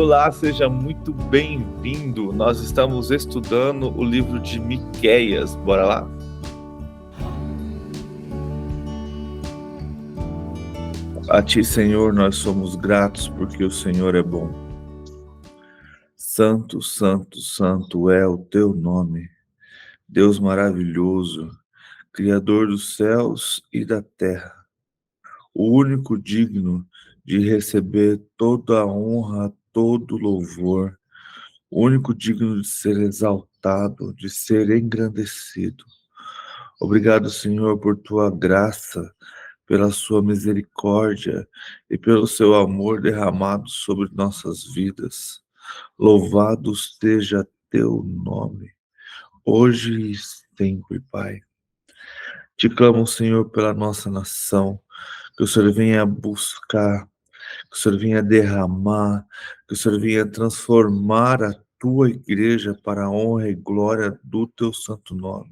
Olá, seja muito bem-vindo. Nós estamos estudando o livro de Miqueias. Bora lá? A Ti, Senhor, nós somos gratos porque o Senhor é bom. Santo, santo, santo é o Teu nome. Deus maravilhoso, Criador dos céus e da terra. O único digno de receber toda a honra, todo louvor. O único digno de ser exaltado, de ser engrandecido. Obrigado, Senhor, por tua graça, pela sua misericórdia e pelo seu amor derramado sobre nossas vidas. Louvado seja teu nome, hoje e sempre, Pai. Te clamo, Senhor, pela nossa nação, que o Senhor venha buscar, que o Senhor venha derramar, que o Senhor venha transformar a tua igreja para a honra e glória do teu santo nome.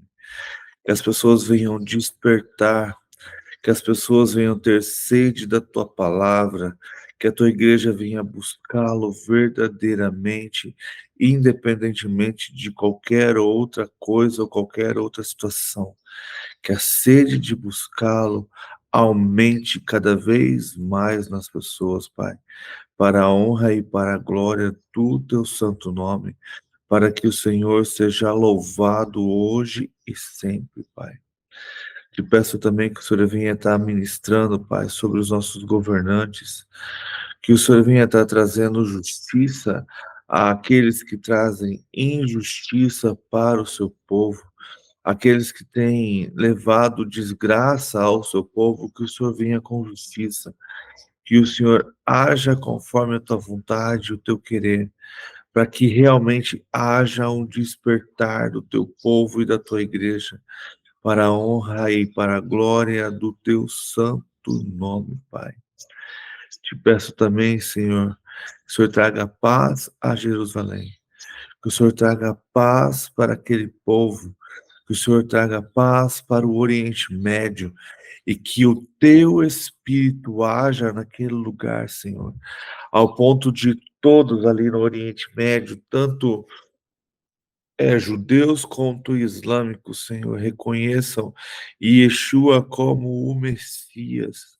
Que as pessoas venham despertar, que as pessoas venham ter sede da tua palavra, que a tua igreja venha buscá-lo verdadeiramente, independentemente de qualquer outra coisa ou qualquer outra situação. Que a sede de buscá-lo aumente cada vez mais nas pessoas, Pai, para a honra e para a glória do teu santo nome, para que o Senhor seja louvado hoje e sempre, Pai. Te peço também que o Senhor venha estar ministrando, Pai, sobre os nossos governantes, que o Senhor venha estar trazendo justiça àqueles que trazem injustiça para o seu povo, aqueles que têm levado desgraça ao seu povo, que o Senhor venha com justiça, que o Senhor haja conforme a tua vontade, o teu querer, para que realmente haja um despertar do teu povo e da tua igreja, para a honra e para a glória do teu santo nome, Pai. Te peço também, Senhor, que o Senhor traga paz a Jerusalém, que o Senhor traga paz para aquele povo, que o Senhor traga paz para o Oriente Médio e que o teu Espírito haja naquele lugar, Senhor, ao ponto de todos ali no Oriente Médio, tanto judeus quanto islâmicos, Senhor, reconheçam Yeshua como o Messias,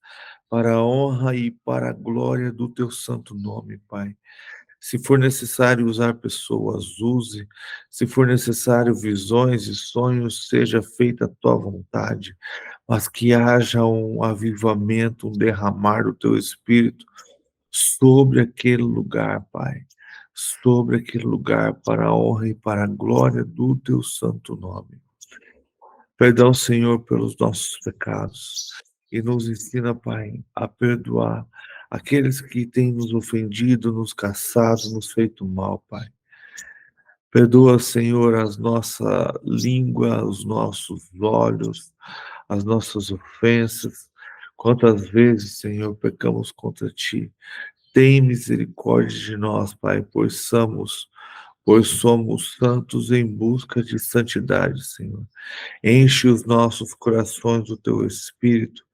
para a honra e para a glória do teu santo nome, Pai. Se for necessário usar pessoas, use. Se for necessário visões e sonhos, seja feita a tua vontade. Mas que haja um avivamento, um derramar do teu Espírito sobre aquele lugar, Pai. Sobre aquele lugar, para a honra e para a glória do teu santo nome. Perdão, Senhor, pelos nossos pecados. E nos ensina, Pai, a perdoar aqueles que têm nos ofendido, nos caçado, nos feito mal, Pai. Perdoa, Senhor, a nossa língua, os nossos olhos, as nossas ofensas. Quantas vezes, Senhor, pecamos contra Ti. Tem misericórdia de nós, Pai, pois somos santos em busca de santidade, Senhor. Enche os nossos corações do Teu Espírito,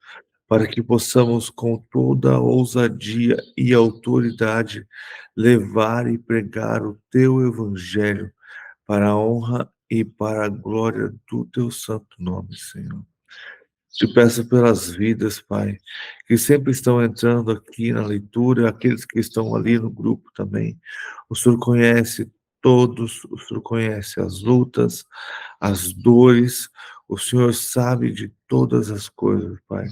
para que possamos com toda a ousadia e autoridade levar e pregar o Teu Evangelho para a honra e para a glória do Teu santo nome, Senhor. Te peço pelas vidas, Pai, que sempre estão entrando aqui na leitura, aqueles que estão ali no grupo também. O Senhor conhece todos, o Senhor conhece as lutas, as dores, o Senhor sabe de todas as coisas, Pai.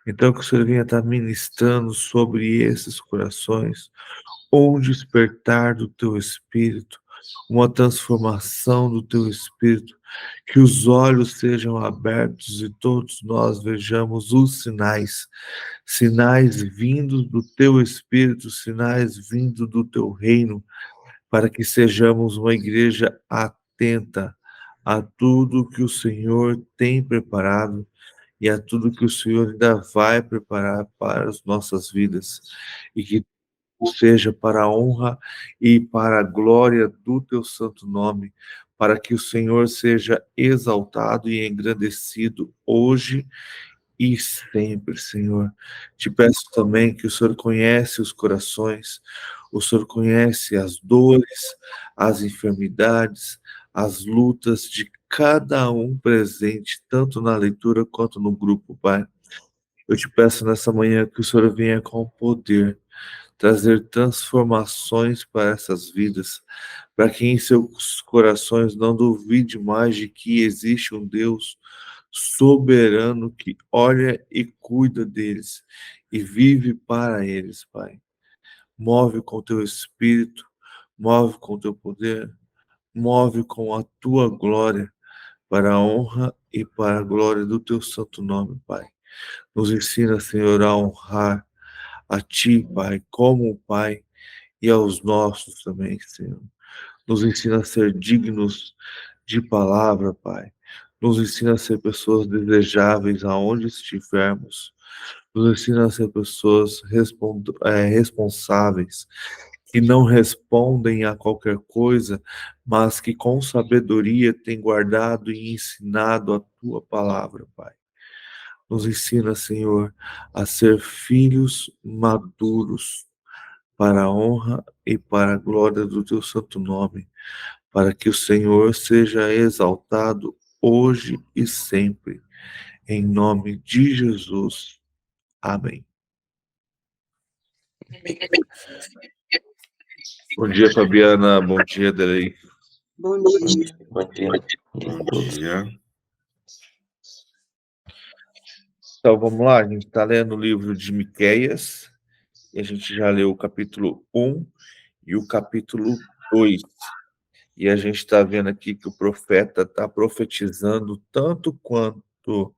Então que o Senhor venha estar ministrando sobre esses corações, um despertar do Teu Espírito, uma transformação do Teu Espírito, que os olhos sejam abertos e todos nós vejamos os sinais, sinais vindos do Teu Espírito, sinais vindos do Teu reino, para que sejamos uma igreja atenta a tudo que o Senhor tem preparado e a tudo que o Senhor ainda vai preparar para as nossas vidas, e que seja para a honra e para a glória do teu santo nome, para que o Senhor seja exaltado e engrandecido hoje e sempre, Senhor. Te peço também que o Senhor conhece os corações, O Senhor conhece as dores, as enfermidades, as lutas de cada um presente, tanto na leitura quanto no grupo, Pai. Eu te peço nessa manhã que o Senhor venha com poder, trazer transformações para essas vidas, para que em seus corações não duvide mais de que existe um Deus soberano que olha e cuida deles e vive para eles, Pai. Move com teu espírito, move com teu poder, move com a tua glória, para a honra e para a glória do teu santo nome, Pai. Nos ensina, Senhor, a honrar a ti, Pai, como o Pai, e aos nossos também, Senhor. Nos ensina a ser dignos de palavra, Pai. Nos ensina a ser pessoas desejáveis aonde estivermos. Nos ensina a ser pessoas responsáveis, que não respondem a qualquer coisa, mas que com sabedoria têm guardado e ensinado a tua palavra, Pai. Nos ensina, Senhor, a ser filhos maduros para a honra e para a glória do teu santo nome, para que o Senhor seja exaltado hoje e sempre. Em nome de Jesus. Amém. Bom dia, Fabiana. Bom dia, Delei. Bom dia. Bom dia. Bom dia. Então, vamos lá. A gente está lendo o livro de Miqueias. E a gente já leu o capítulo 1 e o capítulo 2. E a gente está vendo aqui que o profeta está profetizando tanto quanto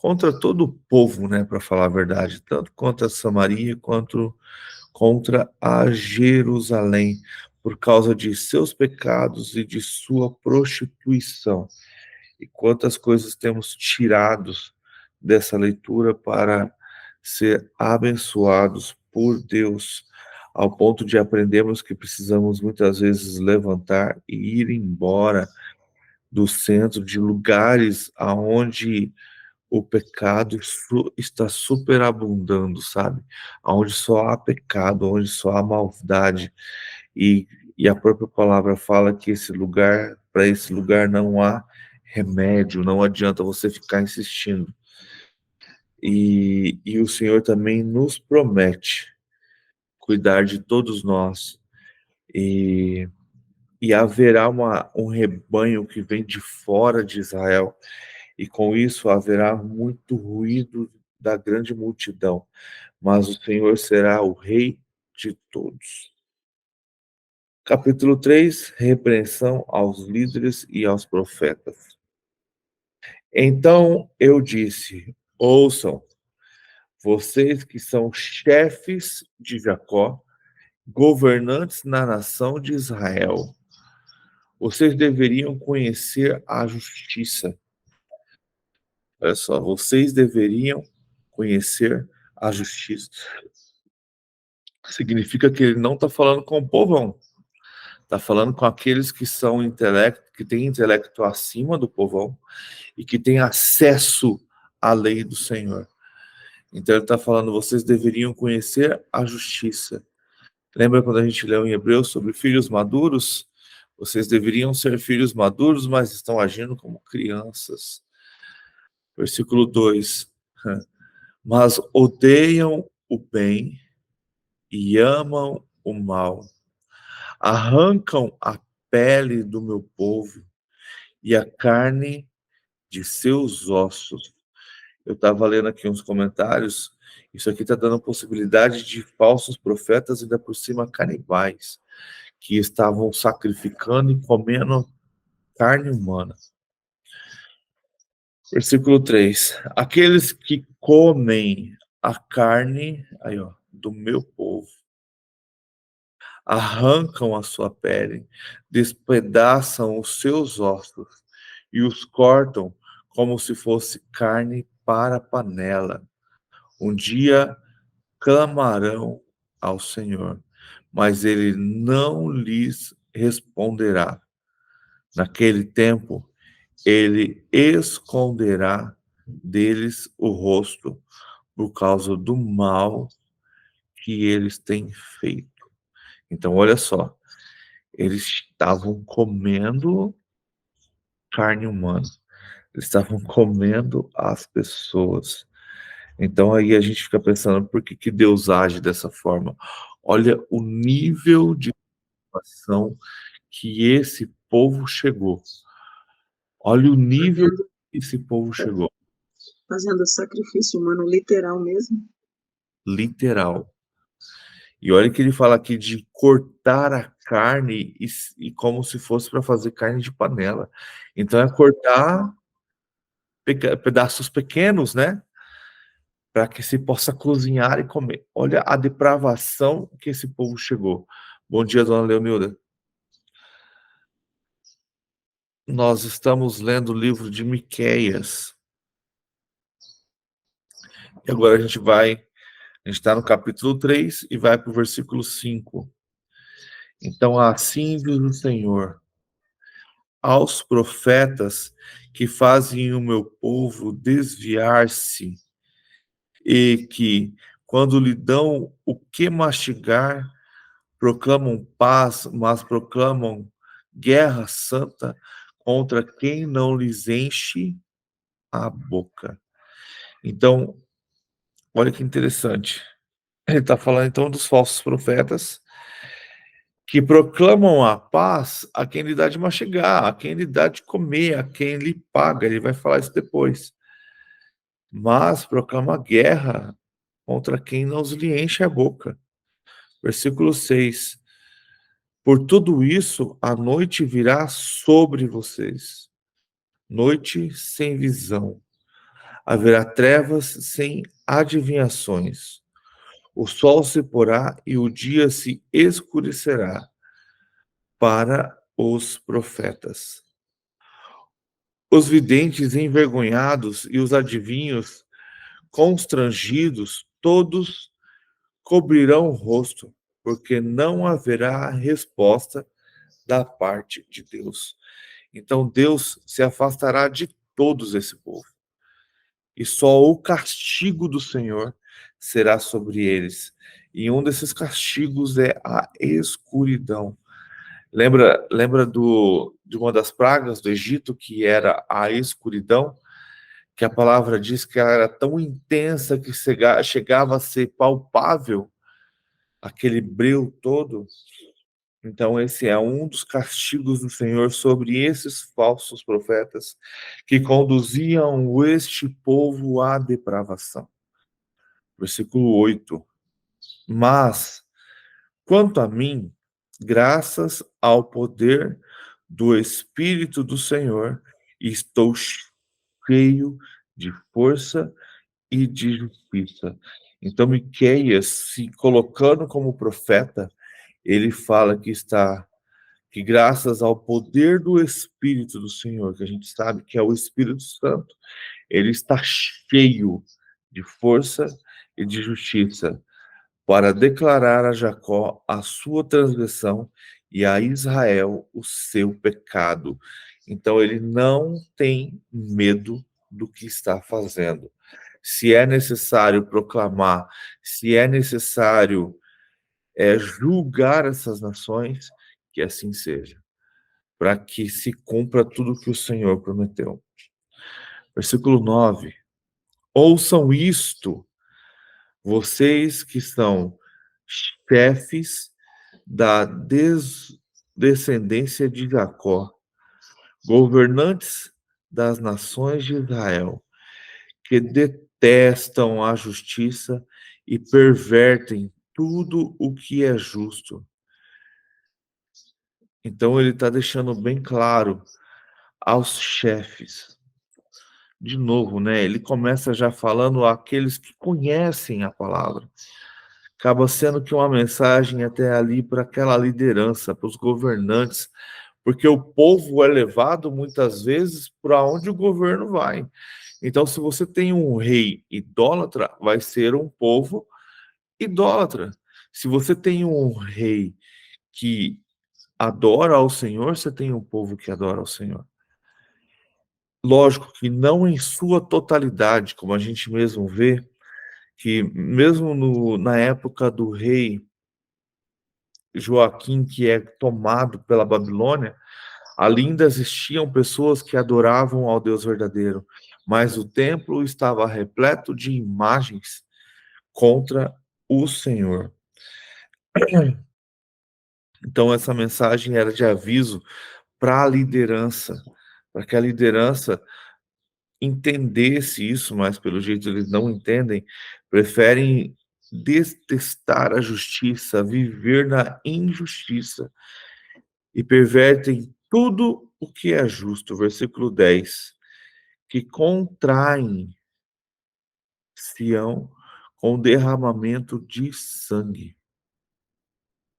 contra todo o povo, né, para falar a verdade, tanto contra Samaria quanto contra a Jerusalém, por causa de seus pecados e de sua prostituição. E quantas coisas temos tirados dessa leitura para ser abençoados por Deus, ao ponto de aprendermos que precisamos muitas vezes levantar e ir embora do centro, de lugares aonde o pecado está superabundando, sabe? Onde só há pecado, onde só há maldade. E, e a própria palavra fala que para esse lugar não há remédio, não adianta você ficar insistindo. E o Senhor também nos promete cuidar de todos nós. E haverá um rebanho que vem de fora de Israel, e com isso haverá muito ruído da grande multidão, mas o Senhor será o Rei de todos. Capítulo 3, repreensão aos líderes e aos profetas. Então eu disse: ouçam, vocês que são chefes de Jacó, governantes na nação de Israel, vocês deveriam conhecer a justiça. Olha só, vocês deveriam conhecer a justiça. Significa que ele não está falando com o povão, está falando com aqueles que são que têm intelecto acima do povão e que têm acesso à lei do Senhor. Então ele está falando, vocês deveriam conhecer a justiça. Lembra quando a gente leu em Hebreus sobre filhos maduros? Vocês deveriam ser filhos maduros, mas estão agindo como crianças. Versículo 2. Mas odeiam o bem e amam o mal. Arrancam a pele do meu povo e a carne de seus ossos. Eu estava lendo aqui uns comentários, isso aqui está dando possibilidade de falsos profetas, ainda por cima canibais, que estavam sacrificando e comendo carne humana. Versículo 3. Aqueles que comem a carne do meu povo, arrancam a sua pele, despedaçam os seus ossos e os cortam como se fosse carne para a panela. Um dia clamarão ao Senhor, mas ele não lhes responderá. Naquele tempo, ele esconderá deles o rosto por causa do mal que eles têm feito. Então, olha só, eles estavam comendo carne humana, eles estavam comendo as pessoas. Então aí a gente fica pensando, por que que Deus age dessa forma? Olha o nível de ação que esse povo chegou. Olha o nível Fazendo, que esse povo chegou, fazendo sacrifício humano literal mesmo. literal. E olha que ele fala aqui de cortar a carne e como se fosse para fazer carne de panela. Então é cortar pedaços pequenos, né? Para que se possa cozinhar e comer. Olha a depravação que esse povo chegou. Bom dia, dona Leonilda. Nós estamos lendo o livro de Miqueias. E agora a gente está no capítulo 3 e vai para o versículo 5. Então, assim diz o Senhor: aos profetas que fazem o meu povo desviar-se e que, quando lhe dão o que mastigar, proclamam paz, mas proclamam guerra santa contra quem não lhes enche a boca. Então, olha que interessante. Ele está falando então dos falsos profetas que proclamam a paz a quem lhe dá de mastigar, a quem lhe dá de comer, a quem lhe paga. Ele vai falar isso depois. Mas proclama guerra contra quem não lhe enche a boca. Versículo 6. Por tudo isso, a noite virá sobre vocês, noite sem visão. Haverá trevas sem adivinhações. O sol se porá e o dia se escurecerá para os profetas. Os videntes envergonhados e os adivinhos constrangidos, todos cobrirão o rosto, porque não haverá resposta da parte de Deus. Então Deus se afastará de todos esse povo. E só o castigo do Senhor será sobre eles. E um desses castigos é a escuridão. Lembra de uma das pragas do Egito, que era a escuridão? Que a palavra diz que ela era tão intensa que chegava a ser palpável, aquele breu todo. Então, esse é um dos castigos do Senhor sobre esses falsos profetas que conduziam este povo à depravação. Versículo 8. Mas, quanto a mim, graças ao poder do Espírito do Senhor, estou cheio de força e de justiça. Então, Miqueias, se colocando como profeta, ele fala que graças ao poder do Espírito do Senhor, que a gente sabe que é o Espírito Santo, ele está cheio de força e de justiça para declarar a Jacó a sua transgressão e a Israel o seu pecado. Então ele não tem medo do que está fazendo. Se é necessário proclamar, se é necessário julgar essas nações, que assim seja, para que se cumpra tudo que o Senhor prometeu. Versículo 9. Ouçam isto, vocês que são chefes da descendência de Jacó, governantes das nações de Israel, que detestam a justiça e pervertem tudo o que é justo. Então ele está deixando bem claro aos chefes. De novo, né? Ele começa já falando àqueles que conhecem a palavra. Acaba sendo que uma mensagem até ali para aquela liderança, para os governantes, porque o povo é levado muitas vezes para onde o governo vai. Então, se você tem um rei idólatra, vai ser um povo idólatra. Se você tem um rei que adora ao Senhor, você tem um povo que adora ao Senhor. Lógico que não em sua totalidade, como a gente mesmo vê, que mesmo na época do rei Joaquim, que é tomado pela Babilônia, ali ainda existiam pessoas que adoravam ao Deus verdadeiro, mas o templo estava repleto de imagens contra o Senhor. Então, essa mensagem era de aviso para a liderança, para que a liderança entendesse isso, mas pelo jeito eles não entendem, preferem detestar a justiça, viver na injustiça e pervertem tudo o que é justo. Versículo 10. Que contraem Sião com derramamento de sangue.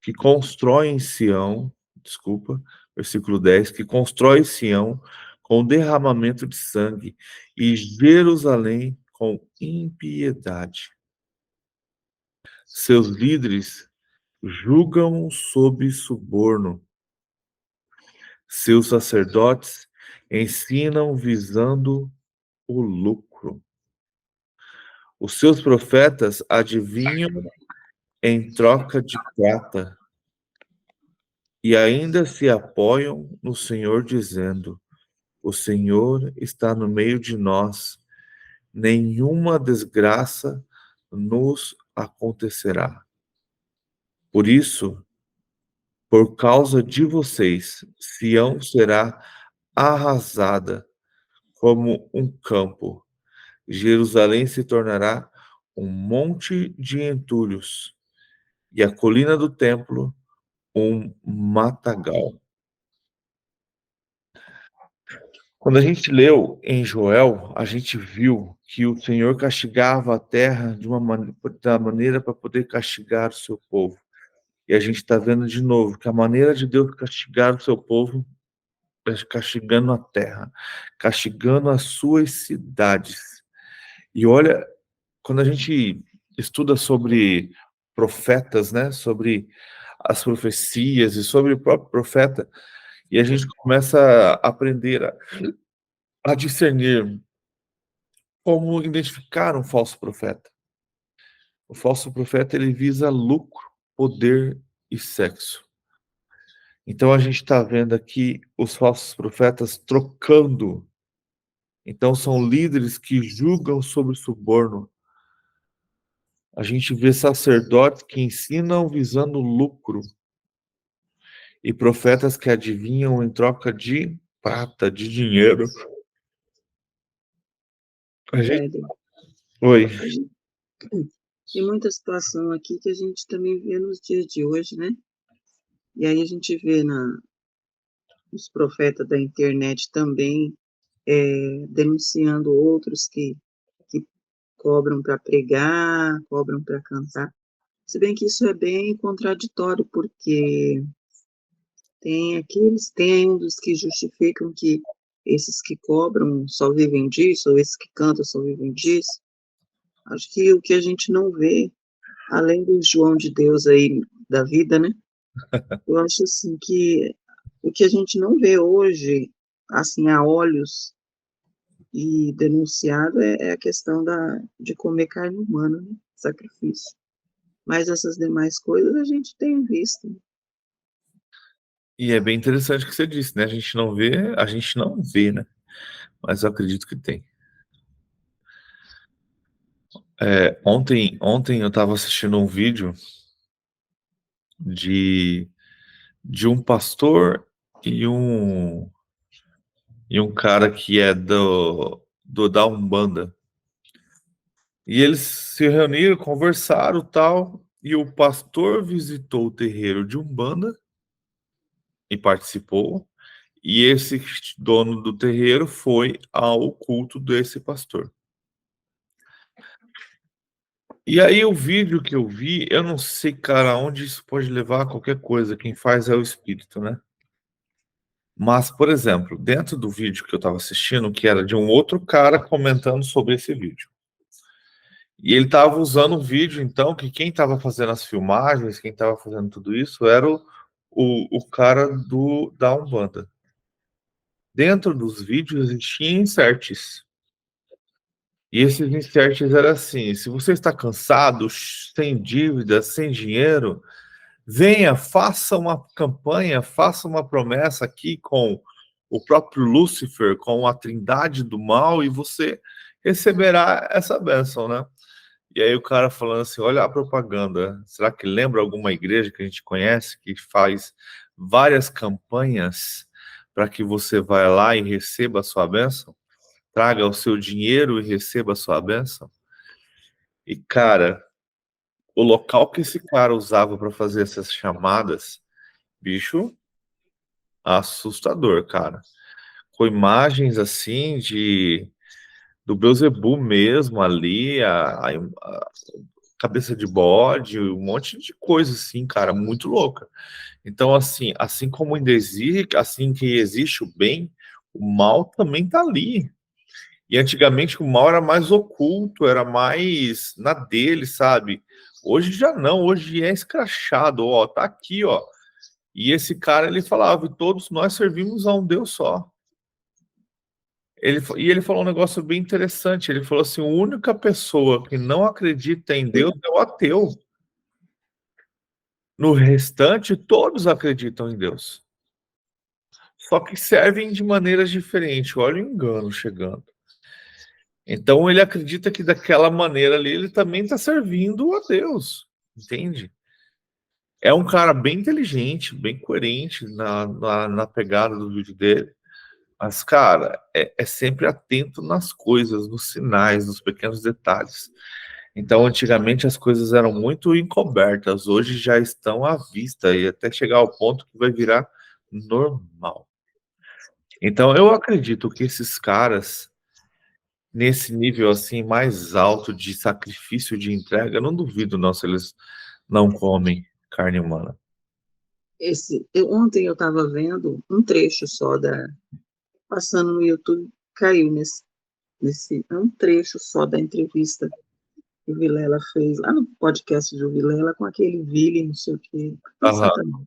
Que constroem Sião, desculpa, versículo 10, que constrói Sião com derramamento de sangue e Jerusalém com impiedade. Seus líderes julgam sob suborno. Seus sacerdotes ensinam visando o lucro. Os seus profetas adivinham em troca de prata e ainda se apoiam no Senhor, dizendo: o Senhor está no meio de nós, nenhuma desgraça nos acontecerá. Por isso, por causa de vocês, Sião será arrasada como um campo. Jerusalém se tornará um monte de entulhos, e a colina do templo um matagal. Quando a gente leu em Joel, a gente viu que o Senhor castigava a terra da maneira para poder castigar o seu povo. E a gente está vendo de novo que a maneira de Deus castigar o seu povo é castigando a terra, castigando as suas cidades. E olha, quando a gente estuda sobre profetas, né, sobre as profecias e sobre o próprio profeta, e a gente começa a aprender a discernir como identificar um falso profeta. O falso profeta, ele visa lucro, poder e sexo. Então a gente está vendo aqui os falsos profetas trocando. Então são líderes que julgam sobre suborno. A gente vê sacerdotes que ensinam visando lucro e profetas que adivinham em troca de prata, de dinheiro. A gente... Éder, Oi. tem muita situação aqui que a gente também vê nos dias de hoje, né? E aí a gente vê os profetas da internet também denunciando outros que cobram para pregar, cobram para cantar. Se bem que isso é bem contraditório, porque tem um dos que justificam que esses que cobram só vivem disso, ou esses que cantam só vivem disso. Acho que o que a gente não vê, além do João de Deus aí da vida, né? Eu acho assim que o que a gente não vê hoje, assim, a olhos e denunciado é a questão de comer carne humana, né? Sacrifício. Mas essas demais coisas a gente tem visto. E é bem interessante o que você disse, né? A gente não vê, né? Mas eu acredito que tem. Ontem eu estava assistindo um vídeo de um pastor e um cara que é da Umbanda. E eles se reuniram, conversaram tal, e o pastor visitou o terreiro de Umbanda e participou, e esse dono do terreiro foi ao culto desse pastor. E aí o vídeo que eu vi, eu não sei, cara, onde isso pode levar a qualquer coisa, quem faz é o espírito, né? Mas, por exemplo, dentro do vídeo que eu estava assistindo, que era de um outro cara comentando sobre esse vídeo. E ele estava usando um vídeo, então, que quem estava fazendo as filmagens, quem estava fazendo tudo isso, era o cara da Umbanda. Dentro dos vídeos existiam inserts. E esses inserts eram assim: se você está cansado, sem dívida, sem dinheiro, venha, faça uma campanha, faça uma promessa aqui com o próprio Lúcifer, com a trindade do mal, e você receberá essa bênção, né? E aí o cara falando assim, olha a propaganda, será que lembra alguma igreja que a gente conhece que faz várias campanhas para que você vá lá e receba a sua bênção? Traga o seu dinheiro e receba a sua bênção? E cara, o local que esse cara usava para fazer essas chamadas, bicho, assustador, cara. Com imagens assim de do Beelzebub mesmo ali, a cabeça de bode, um monte de coisa assim, cara, muito louca. Então, assim como ainda existe, assim que existe o bem, o mal também tá ali. E antigamente o mal era mais oculto, era mais na dele, sabe? Hoje já não, hoje é escrachado, ó, tá aqui, ó. E esse cara, ele falava, e todos nós servimos a um Deus só. Ele falou um negócio bem interessante. Ele falou assim: a única pessoa que não acredita em Deus é o ateu. No restante, todos acreditam em Deus. Só que servem de maneiras diferentes. Olha o engano chegando. Então ele acredita que daquela maneira ali ele também está servindo a Deus. Entende? É um cara bem inteligente, bem coerente na pegada do vídeo dele. Mas, cara, é sempre atento nas coisas, nos sinais, nos pequenos detalhes. Então, antigamente as coisas eram muito encobertas, hoje já estão à vista e até chegar ao ponto que vai virar normal. Então, eu acredito que esses caras, nesse nível assim mais alto de sacrifício de entrega, eu não duvido não se eles não comem carne humana. Ontem eu estava vendo um trecho só passando no YouTube, caiu é um trecho só da entrevista que o Vilela fez lá no podcast do Vilela com aquele Vili, não sei o quê, Aham, Satanás,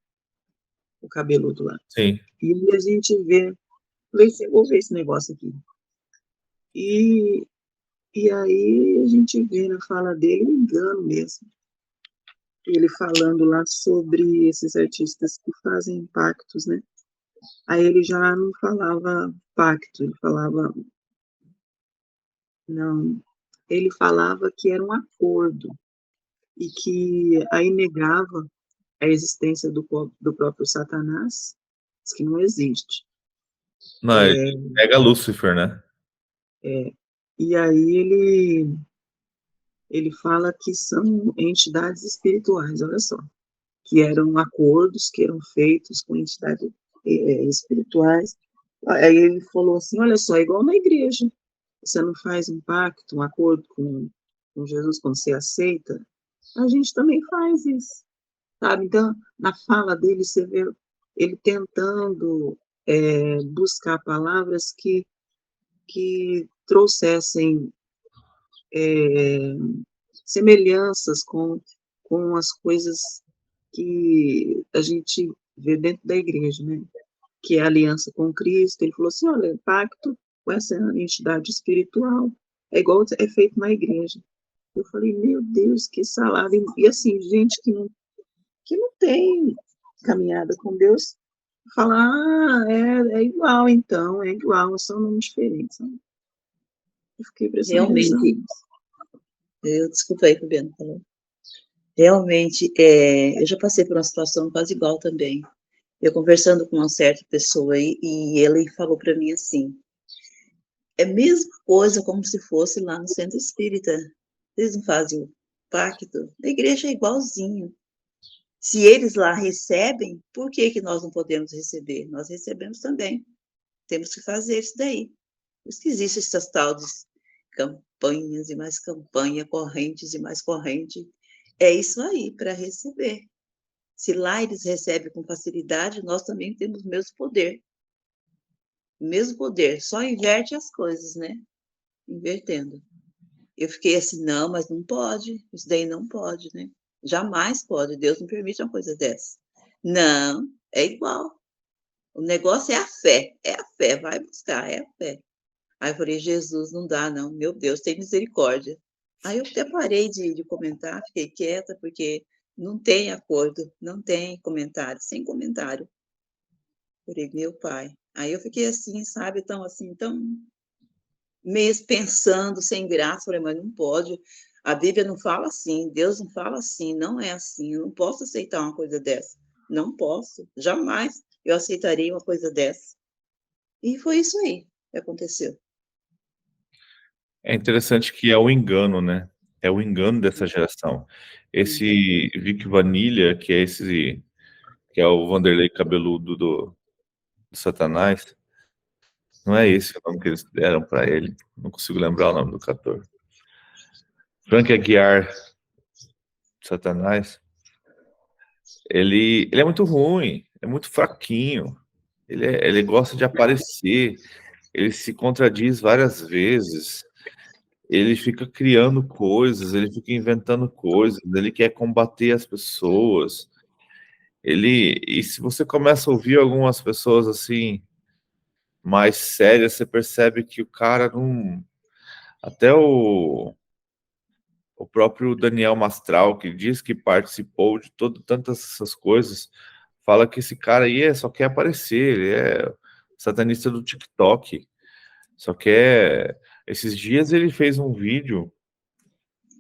o cabeludo lá. sim. E aí a gente vou ver esse negócio aqui. E, e aí a gente vê na fala dele um engano mesmo. Ele falando lá sobre esses artistas que fazem pactos, né? Aí ele já não falava pacto, ele falava, não, ele falava que era um acordo e que aí negava a existência do próprio Satanás, diz que não existe. Não, ele pega Lúcifer, né? E aí ele fala que são entidades espirituais, olha só, que eram acordos que eram feitos com entidades espirituais. Aí ele falou assim, olha só, é igual na igreja, você não faz um pacto, um acordo com Jesus quando você aceita, a gente também faz isso, sabe? Então, na fala dele, você vê ele tentando buscar palavras que trouxessem semelhanças com as coisas que a gente vê dentro da igreja, né? Que é a aliança com Cristo. Ele falou assim, olha, pacto com essa entidade espiritual é igual é feito na igreja. Eu falei, meu Deus, que salada. E assim, gente que não tem caminhada com Deus, fala, é igual então, é igual, são nomes diferentes. Sabe? Eu fiquei prestando atenção. Realmente, desculpa aí, Fabiana, falou. Realmente, eu já passei por uma situação quase igual também. Eu conversando com uma certa pessoa aí, e ele falou para mim assim, é a mesma coisa como se fosse lá no centro espírita. Eles não fazem o pacto? A igreja é igualzinho. Se eles lá recebem, por que que nós não podemos receber? Nós recebemos também. Temos que fazer isso daí. Por isso que existem essas tal de campanhas e mais campanha, correntes e mais corrente. É isso aí, para receber. Se lá eles recebem com facilidade, nós também temos o mesmo poder. O mesmo poder, só inverte as coisas, né? Invertendo. Eu fiquei assim, não, mas não pode, isso daí não pode, né? Jamais pode, Deus não permite uma coisa dessa. Não, é igual. O negócio é a fé, vai buscar, é a fé. Aí eu falei, Jesus, não dá não, meu Deus, tem misericórdia. Aí eu até parei de comentar, fiquei quieta, porque Não tem acordo, não tem comentário, sem comentário. Eu falei, meu pai. Aí eu fiquei assim, sabe, tão assim, tão meio pensando, sem graça, falei, mas não pode, a Bíblia não fala assim, Deus não fala assim, não é assim, eu não posso aceitar uma coisa dessa, não posso, jamais eu aceitaria uma coisa dessa. E foi isso aí que aconteceu. É interessante que é o engano, né? É o engano dessa geração. Esse Vic Vanilha, que é o Vanderlei cabeludo do Satanás, não é esse o nome que eles deram para ele. Não consigo lembrar o nome do cantor. Frank Aguiar, Satanás, ele é muito ruim, é muito fraquinho. Ele gosta de aparecer, ele se contradiz várias vezes. Ele fica criando coisas, ele fica inventando coisas, ele quer combater as pessoas. E se você começa a ouvir algumas pessoas assim, mais sérias, você percebe que o cara não. Até o próprio Daniel Mastral, que diz que participou de tantas essas coisas, fala que esse cara aí só quer aparecer, ele é satanista do TikTok, só quer. Esses dias ele fez um vídeo.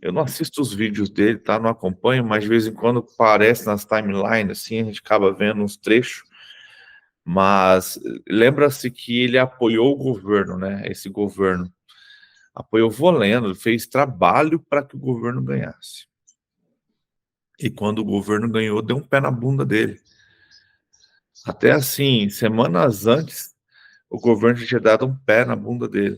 Eu não assisto os vídeos dele, tá? Não acompanho, mas de vez em quando aparece nas timelines, assim, a gente acaba vendo uns trechos. Mas lembra-se que ele apoiou o governo, né? Esse governo apoiou Volendo, fez trabalho para que o governo ganhasse. E quando o governo ganhou, deu um pé na bunda dele. Até assim, semanas antes, o governo tinha dado um pé na bunda dele.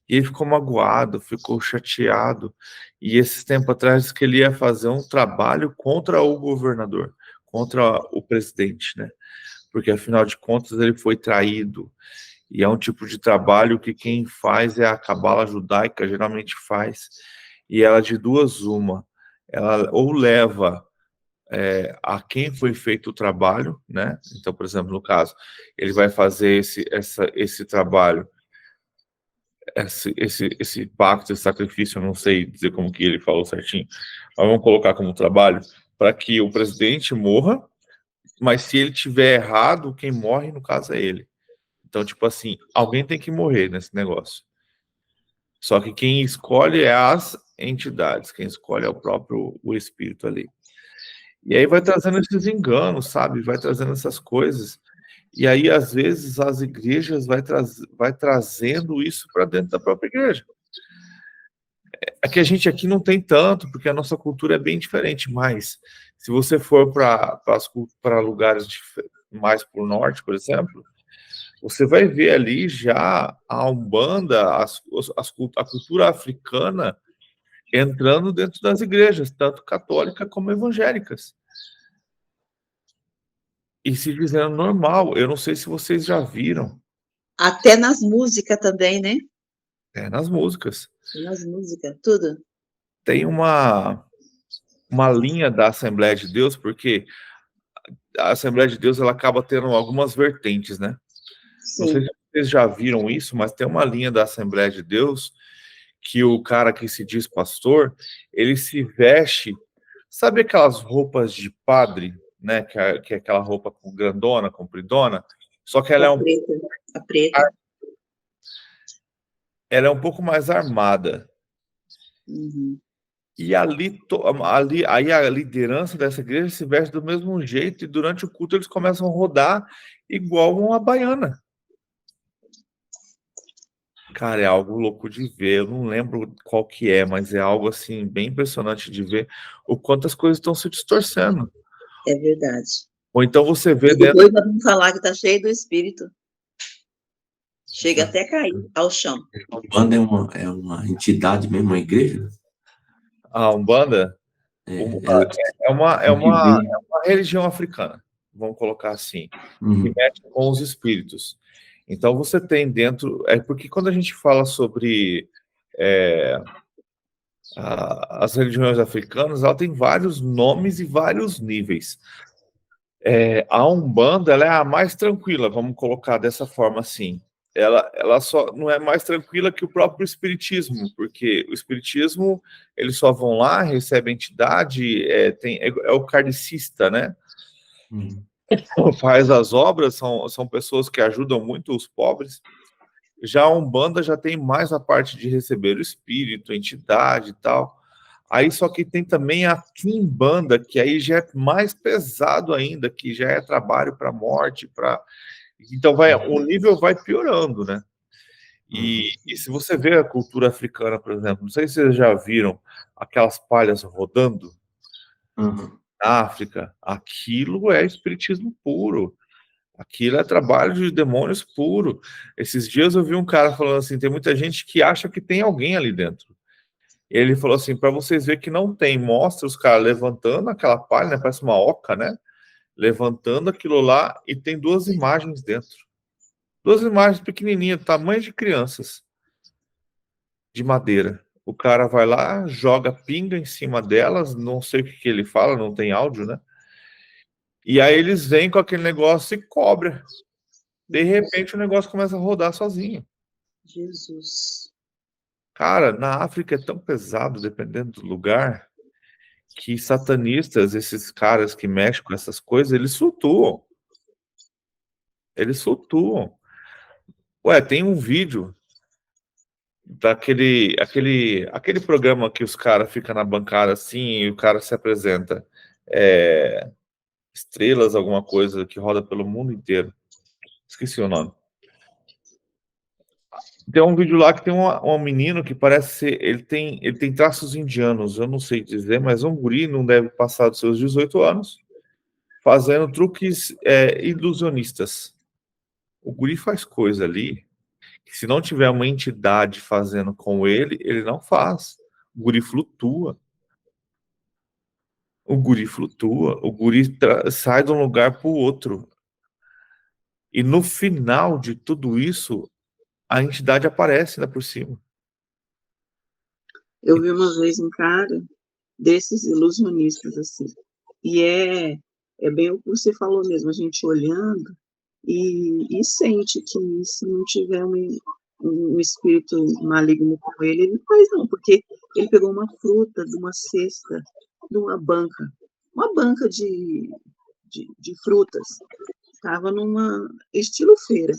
E ele ficou magoado, ficou chateado. E esse tempo atrás disse que ele ia fazer um trabalho contra o governador, contra o presidente, né? Porque afinal de contas ele foi traído. E é um tipo de trabalho que quem faz é a cabala judaica, geralmente faz. E ela de duas uma. Ela ou leva a quem foi feito o trabalho, né? Então, por exemplo, no caso, ele vai fazer esse trabalho, esse pacto, esse sacrifício, eu não sei dizer como que ele falou certinho, mas vamos colocar como trabalho para que o presidente morra, mas se ele tiver errado, quem morre, no caso, é ele. Então, tipo assim, alguém tem que morrer nesse negócio. Só que quem escolhe é as entidades, quem escolhe é o espírito ali. E aí vai trazendo esses enganos, sabe? Vai trazendo essas coisas. E aí, às vezes, as igrejas vai trazendo isso para dentro da própria igreja. É que a gente aqui não tem tanto, porque a nossa cultura é bem diferente, mas se você for para lugares mais para o norte, por exemplo, você vai ver ali já a Umbanda, a cultura africana entrando dentro das igrejas, tanto católica como evangélicas. E se dizendo normal. Eu não sei se vocês já viram. Até nas músicas também, né? Nas músicas. Nas músicas, tudo. Tem uma linha da Assembleia de Deus, porque a Assembleia de Deus ela acaba tendo algumas vertentes, né? Não sei Sim. se vocês já viram isso, mas tem uma linha da Assembleia de Deus que o cara que se diz pastor, ele se veste, sabe aquelas roupas de padre, né? Que é aquela roupa grandona, compridona, só que ela A preta. ela é um pouco mais armada. Uhum. E aí a liderança dessa igreja se veste do mesmo jeito e durante o culto eles começam a rodar igual uma baiana. Cara, é algo louco de ver. Eu não lembro qual que é, mas é algo assim bem impressionante de ver o quanto as coisas estão se distorcendo. É verdade. Ou então você vê E depois vamos falar que está cheio do espírito. Chega até a cair ao chão. A Umbanda é uma entidade mesmo, uma igreja? a Umbanda é uma religião africana, vamos colocar assim, que mexe com os espíritos. Então você tem dentro, porque quando a gente fala sobre as religiões africanas, ela tem vários nomes e vários níveis. A Umbanda ela é a mais tranquila, vamos colocar dessa forma assim. ela só não é mais tranquila que o próprio espiritismo, porque o espiritismo, eles só vão lá, recebem entidade, é o kardecista, né? Faz as obras, são pessoas que ajudam muito os pobres. Já a Umbanda já tem mais a parte de receber o espírito, a entidade e tal. Aí só que tem também a Quimbanda, que aí já é mais pesado ainda, que já é trabalho para morte, para então o nível vai piorando, né? E se você vê a cultura africana, por exemplo, não sei se vocês já viram aquelas palhas rodando na África, aquilo é espiritismo puro. Aquilo é trabalho de demônios puro. Esses dias eu vi um cara falando assim, tem muita gente que acha que tem alguém ali dentro. Ele falou assim, para vocês verem que não tem, mostra os caras levantando aquela palha, né, parece uma oca, né? Levantando aquilo lá e tem duas imagens dentro. Duas imagens pequenininhas, tamanho de crianças, de madeira. O cara vai lá, joga pinga em cima delas, não sei o que ele fala, não tem áudio, né? E aí eles vêm com aquele negócio e cobra. De repente o negócio começa a rodar sozinho. Jesus. Cara, na África é tão pesado, dependendo do lugar, que satanistas, esses caras que mexem com essas coisas, eles flutuam. Eles flutuam. Ué, tem um vídeo aquele programa que os caras ficam na bancada assim e o cara se apresenta. Estrelas, alguma coisa que roda pelo mundo inteiro. Esqueci o nome. Tem um vídeo lá que tem um menino que parece ser. Ele tem traços indianos, eu não sei dizer, mas um guri não deve passar dos seus 18 anos, fazendo truques ilusionistas. O guri faz coisa ali que, se não tiver uma entidade fazendo com ele, ele não faz. O guri flutua. O guri flutua. O guri sai de um lugar para o outro. E no final de tudo isso, a entidade aparece lá por cima. Eu vi uma vez um cara desses ilusionistas, assim, e é bem o que você falou mesmo, a gente olhando e sente que se não tiver um espírito maligno com ele não faz não, porque ele pegou uma fruta de uma cesta, de uma banca de frutas, estava numa estilo feira,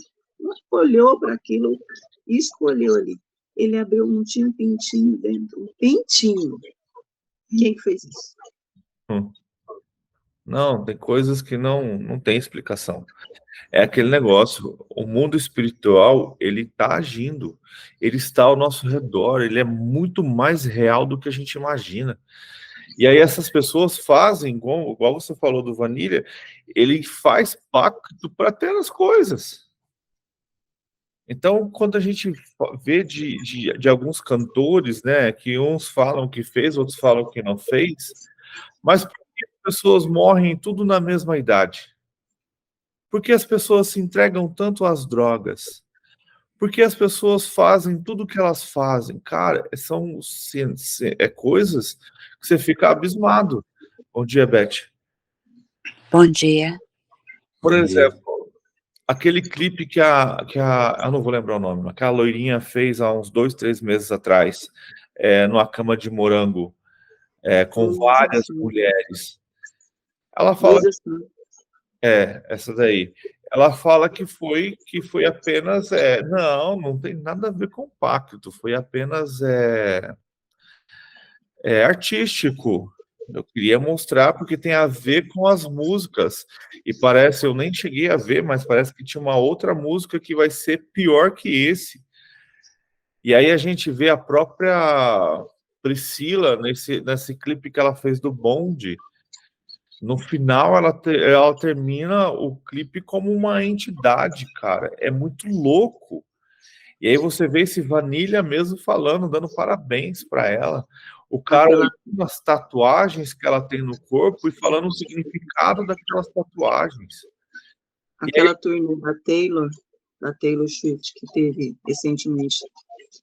olhou para aquilo e escolheu ali. Ele abriu, não tinha um pintinho dentro, um pintinho. Quem fez isso? Não, tem coisas que não tem explicação. É aquele negócio, o mundo espiritual, ele está agindo, ele está ao nosso redor, ele é muito mais real do que a gente imagina. E aí essas pessoas fazem, igual você falou do Vanilla, ele faz pacto para ter as coisas. Então, quando a gente vê de alguns cantores, né, que uns falam que fez, outros falam que não fez, mas por que as pessoas morrem tudo na mesma idade? Por que as pessoas se entregam tanto às drogas? Por que as pessoas fazem tudo o que elas fazem? Cara, são coisas que você fica abismado. Bom dia, Beth. Bom dia. Por exemplo, aquele clipe que eu não vou lembrar o nome, que a loirinha fez há uns 2, 3 meses atrás, numa cama de morango, com várias mulheres. Ela fala... essa daí. Ela fala que foi apenas... não tem nada a ver com pacto, foi apenas artístico. Eu queria mostrar porque tem a ver com as músicas. E parece, eu nem cheguei a ver, mas parece que tinha uma outra música que vai ser pior que esse. E aí a gente vê a própria Priscila nesse clipe que ela fez do Bonde. No final, ela termina o clipe como uma entidade, cara. É muito louco. E aí você vê esse Vanilla mesmo falando, dando parabéns para ela. O cara olhando as tatuagens que ela tem no corpo e falando o significado daquelas tatuagens. Aquela turnê da Taylor Swift, que teve recentemente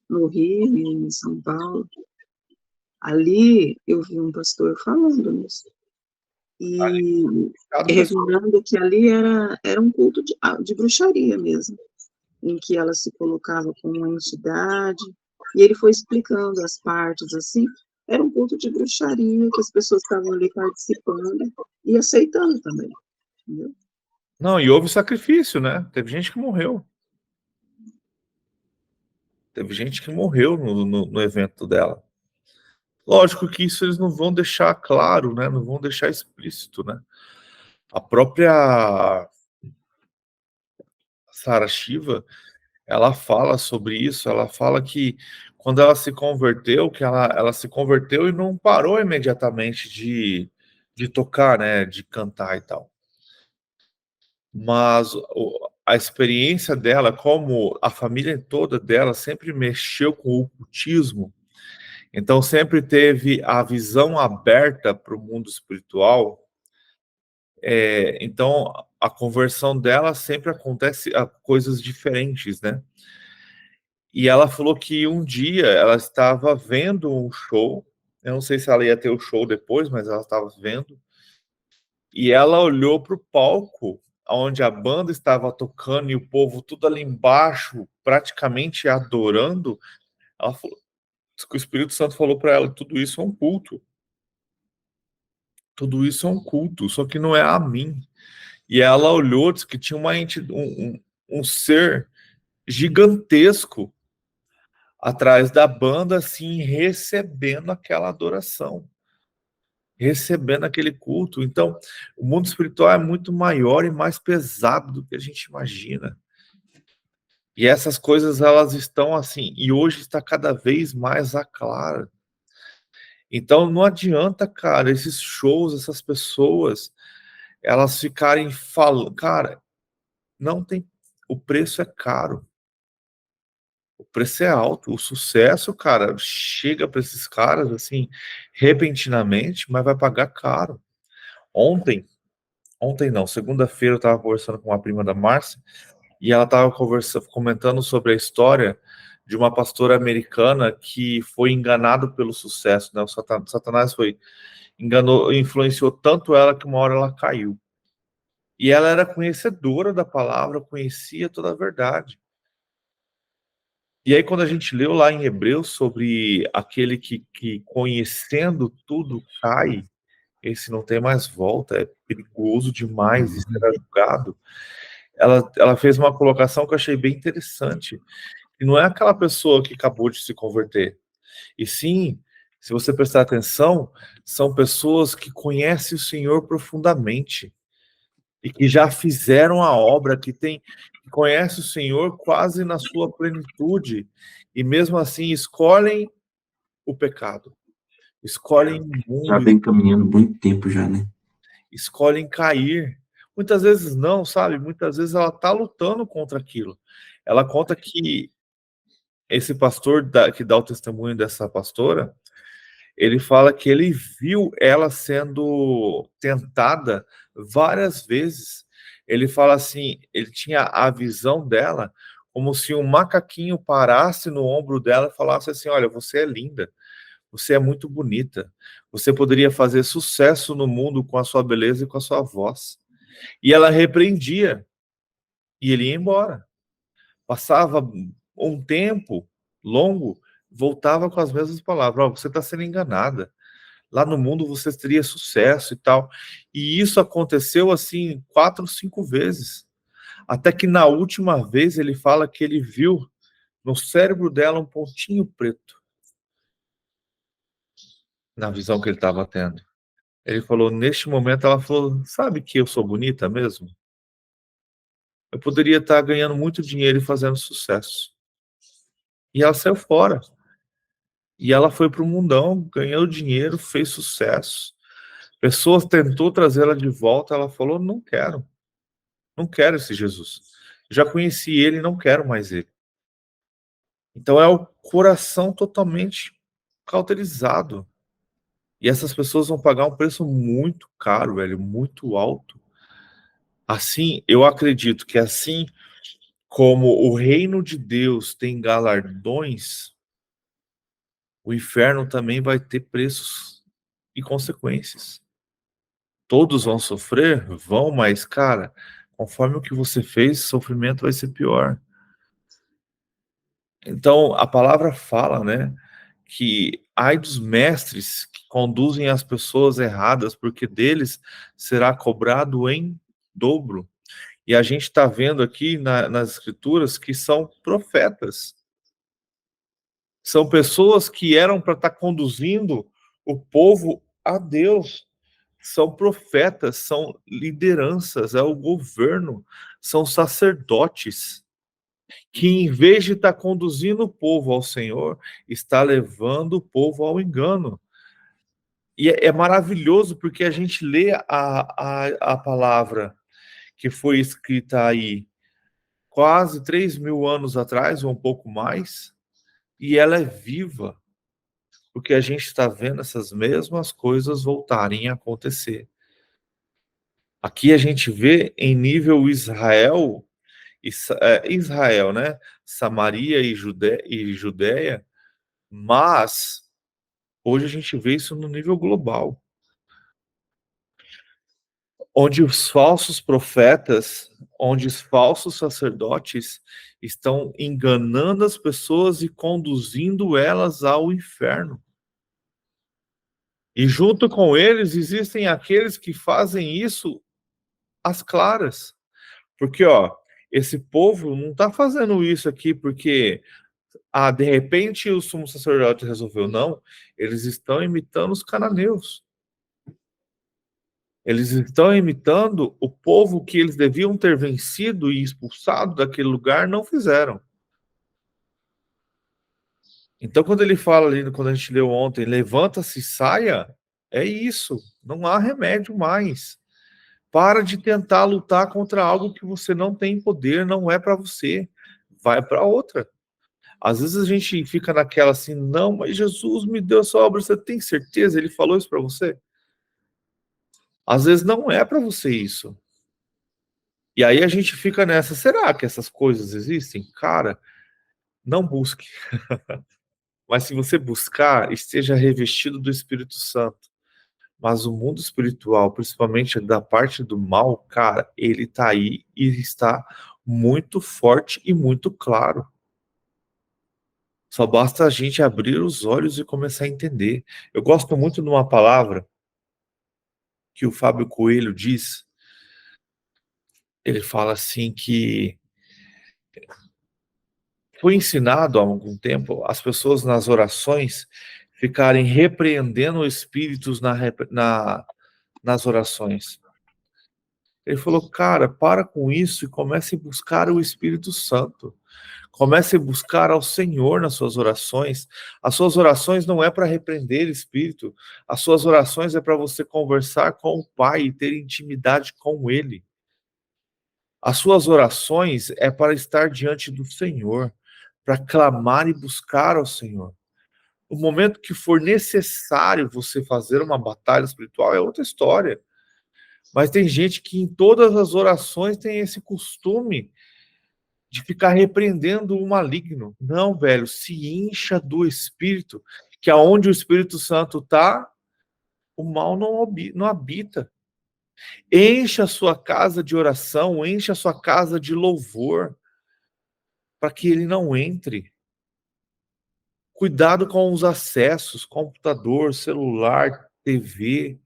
no Rio e em São Paulo. Ali eu vi um pastor falando nisso. E revelando que ali era um culto de bruxaria mesmo. em que ela se colocava como uma entidade, e ele foi explicando as partes, assim, era um culto de bruxaria, que as pessoas estavam ali participando e aceitando também, entendeu? Não, e houve sacrifício, né? Teve gente que morreu. Teve gente que morreu no evento dela. Lógico que isso eles não vão deixar claro, né? Não vão deixar explícito, né? A própria Sarah Shiva, ela fala sobre isso, ela fala que quando ela se converteu, que ela se converteu e não parou imediatamente de tocar, né? De cantar e tal. Mas a experiência dela, como a família toda dela sempre mexeu com o ocultismo, então sempre teve a visão aberta para o mundo espiritual. Então a conversão dela sempre acontece a coisas diferentes, né? E ela falou que um dia ela estava vendo um show, eu não sei se ela ia ter o show depois, mas ela estava vendo, e ela olhou para o palco onde a banda estava tocando e o povo tudo ali embaixo, praticamente adorando. Ela falou, o Espírito Santo falou para ela, tudo isso é um culto. Tudo isso é um culto, só que não é a mim. E ela olhou, disse que tinha um ser gigantesco atrás da banda, assim, recebendo aquela adoração, recebendo aquele culto. Então, o mundo espiritual é muito maior e mais pesado do que a gente imagina. E essas coisas, elas estão assim, e hoje está cada vez mais a clara. Então, não adianta, cara, esses shows, essas pessoas, elas ficarem falando, cara, não tem, o preço é caro. O preço é alto, o sucesso, cara, chega para esses caras assim, repentinamente, mas vai pagar caro. Ontem, ontem não, segunda-feira eu estava conversando com uma prima da Márcia e ela estava comentando sobre a história de uma pastora americana que foi enganado pelo sucesso, né? O Satanás enganou, influenciou tanto ela que uma hora ela caiu. E ela era conhecedora da palavra, conhecia toda a verdade. E aí, quando a gente leu lá em Hebreus sobre aquele que conhecendo tudo cai, esse não tem mais volta, é perigoso demais e será julgado. Ela fez uma colocação que eu achei bem interessante. E não é aquela pessoa que acabou de se converter. E sim, se você prestar atenção, são pessoas que conhecem o Senhor profundamente e que já fizeram a obra, que conhece o Senhor quase na sua plenitude, e mesmo assim escolhem o pecado, escolhem o Já mundo, vem caminhando muito tempo já, né? escolhem cair. Muitas vezes não, sabe? Muitas vezes ela está lutando contra aquilo. Ela conta que esse pastor que dá o testemunho dessa pastora, ele fala que ele viu ela sendo tentada várias vezes. Ele fala assim, ele tinha a visão dela como se um macaquinho parasse no ombro dela e falasse assim, olha, você é linda, você é muito bonita, você poderia fazer sucesso no mundo com a sua beleza e com a sua voz. E ela repreendia, e ele ia embora. Passava um tempo longo, voltava com as mesmas palavras, oh, você está sendo enganada. Lá no mundo você teria sucesso e tal. E isso aconteceu assim 4, 5 vezes. Até que na última vez ele fala que ele viu no cérebro dela um pontinho preto. Na visão que ele estava tendo. Ele falou, neste momento ela falou, sabe que eu sou bonita mesmo? Eu poderia estar ganhando muito dinheiro e fazendo sucesso. E ela saiu fora. E ela foi para o mundão, ganhou dinheiro, fez sucesso. Pessoas tentou trazê-la de volta, ela falou, não quero. Não quero esse Jesus. Já conheci ele, não quero mais ele. Então é o coração totalmente cauterizado. E essas pessoas vão pagar um preço muito caro, velho, muito alto. Assim, eu acredito que assim como o reino de Deus tem galardões, o inferno também vai ter preços e consequências. Todos vão sofrer? Vão, mas, cara, conforme o que você fez, o sofrimento vai ser pior. Então, a palavra fala, né, que ai dos mestres que conduzem as pessoas erradas, porque deles será cobrado em dobro. E a gente está vendo aqui nas escrituras que são profetas. São pessoas que eram para estar conduzindo o povo a Deus. São profetas, são lideranças, é o governo, são sacerdotes, que em vez de estar conduzindo o povo ao Senhor, está levando o povo ao engano. E é maravilhoso porque a gente lê a palavra que foi escrita aí quase 3.000 anos atrás, ou um pouco mais, e ela é viva, porque a gente está vendo essas mesmas coisas voltarem a acontecer. Aqui a gente vê em nível Israel, Israel, né? Samaria e Judéia, mas hoje a gente vê isso no nível global, onde os falsos profetas, onde os falsos sacerdotes estão enganando as pessoas e conduzindo elas ao inferno. E junto com eles existem aqueles que fazem isso às claras. Porque, esse povo não está fazendo isso aqui porque, de repente o sumo sacerdote resolveu. Não, eles estão imitando os cananeus. Eles estão imitando o povo que eles deviam ter vencido e expulsado daquele lugar, não fizeram. Então, quando ele fala ali, quando a gente leu ontem, levanta-se e saia, é isso. Não há remédio mais. Para de tentar lutar contra algo que você não tem poder, não é para você. Vai para outra. Às vezes a gente fica naquela assim, não, mas Jesus me deu essa obra, você tem certeza? Ele falou isso para você? Às vezes não é para você isso. E aí a gente fica nessa, será que essas coisas existem? Cara, não busque. Mas se você buscar, esteja revestido do Espírito Santo. Mas o mundo espiritual, principalmente da parte do mal, cara, ele tá aí e está muito forte e muito claro. Só basta a gente abrir os olhos e começar a entender. Eu gosto muito de uma palavra que o Fábio Coelho diz. Ele fala assim que foi ensinado há algum tempo as pessoas nas orações ficarem repreendendo espíritos nas orações. Ele falou, cara, para com isso e comece a buscar o Espírito Santo. Comece a buscar ao Senhor nas suas orações. As suas orações não é para repreender espírito. As suas orações é para você conversar com o Pai e ter intimidade com Ele. As suas orações é para estar diante do Senhor, para clamar e buscar ao Senhor. O momento que for necessário você fazer uma batalha espiritual é outra história. Mas tem gente que em todas as orações tem esse costume de ficar repreendendo o maligno. Não, velho, se encha do Espírito, que aonde o Espírito Santo está, o mal não habita. Encha a sua casa de oração, encha a sua casa de louvor, para que ele não entre. Cuidado com os acessos, computador, celular, TV.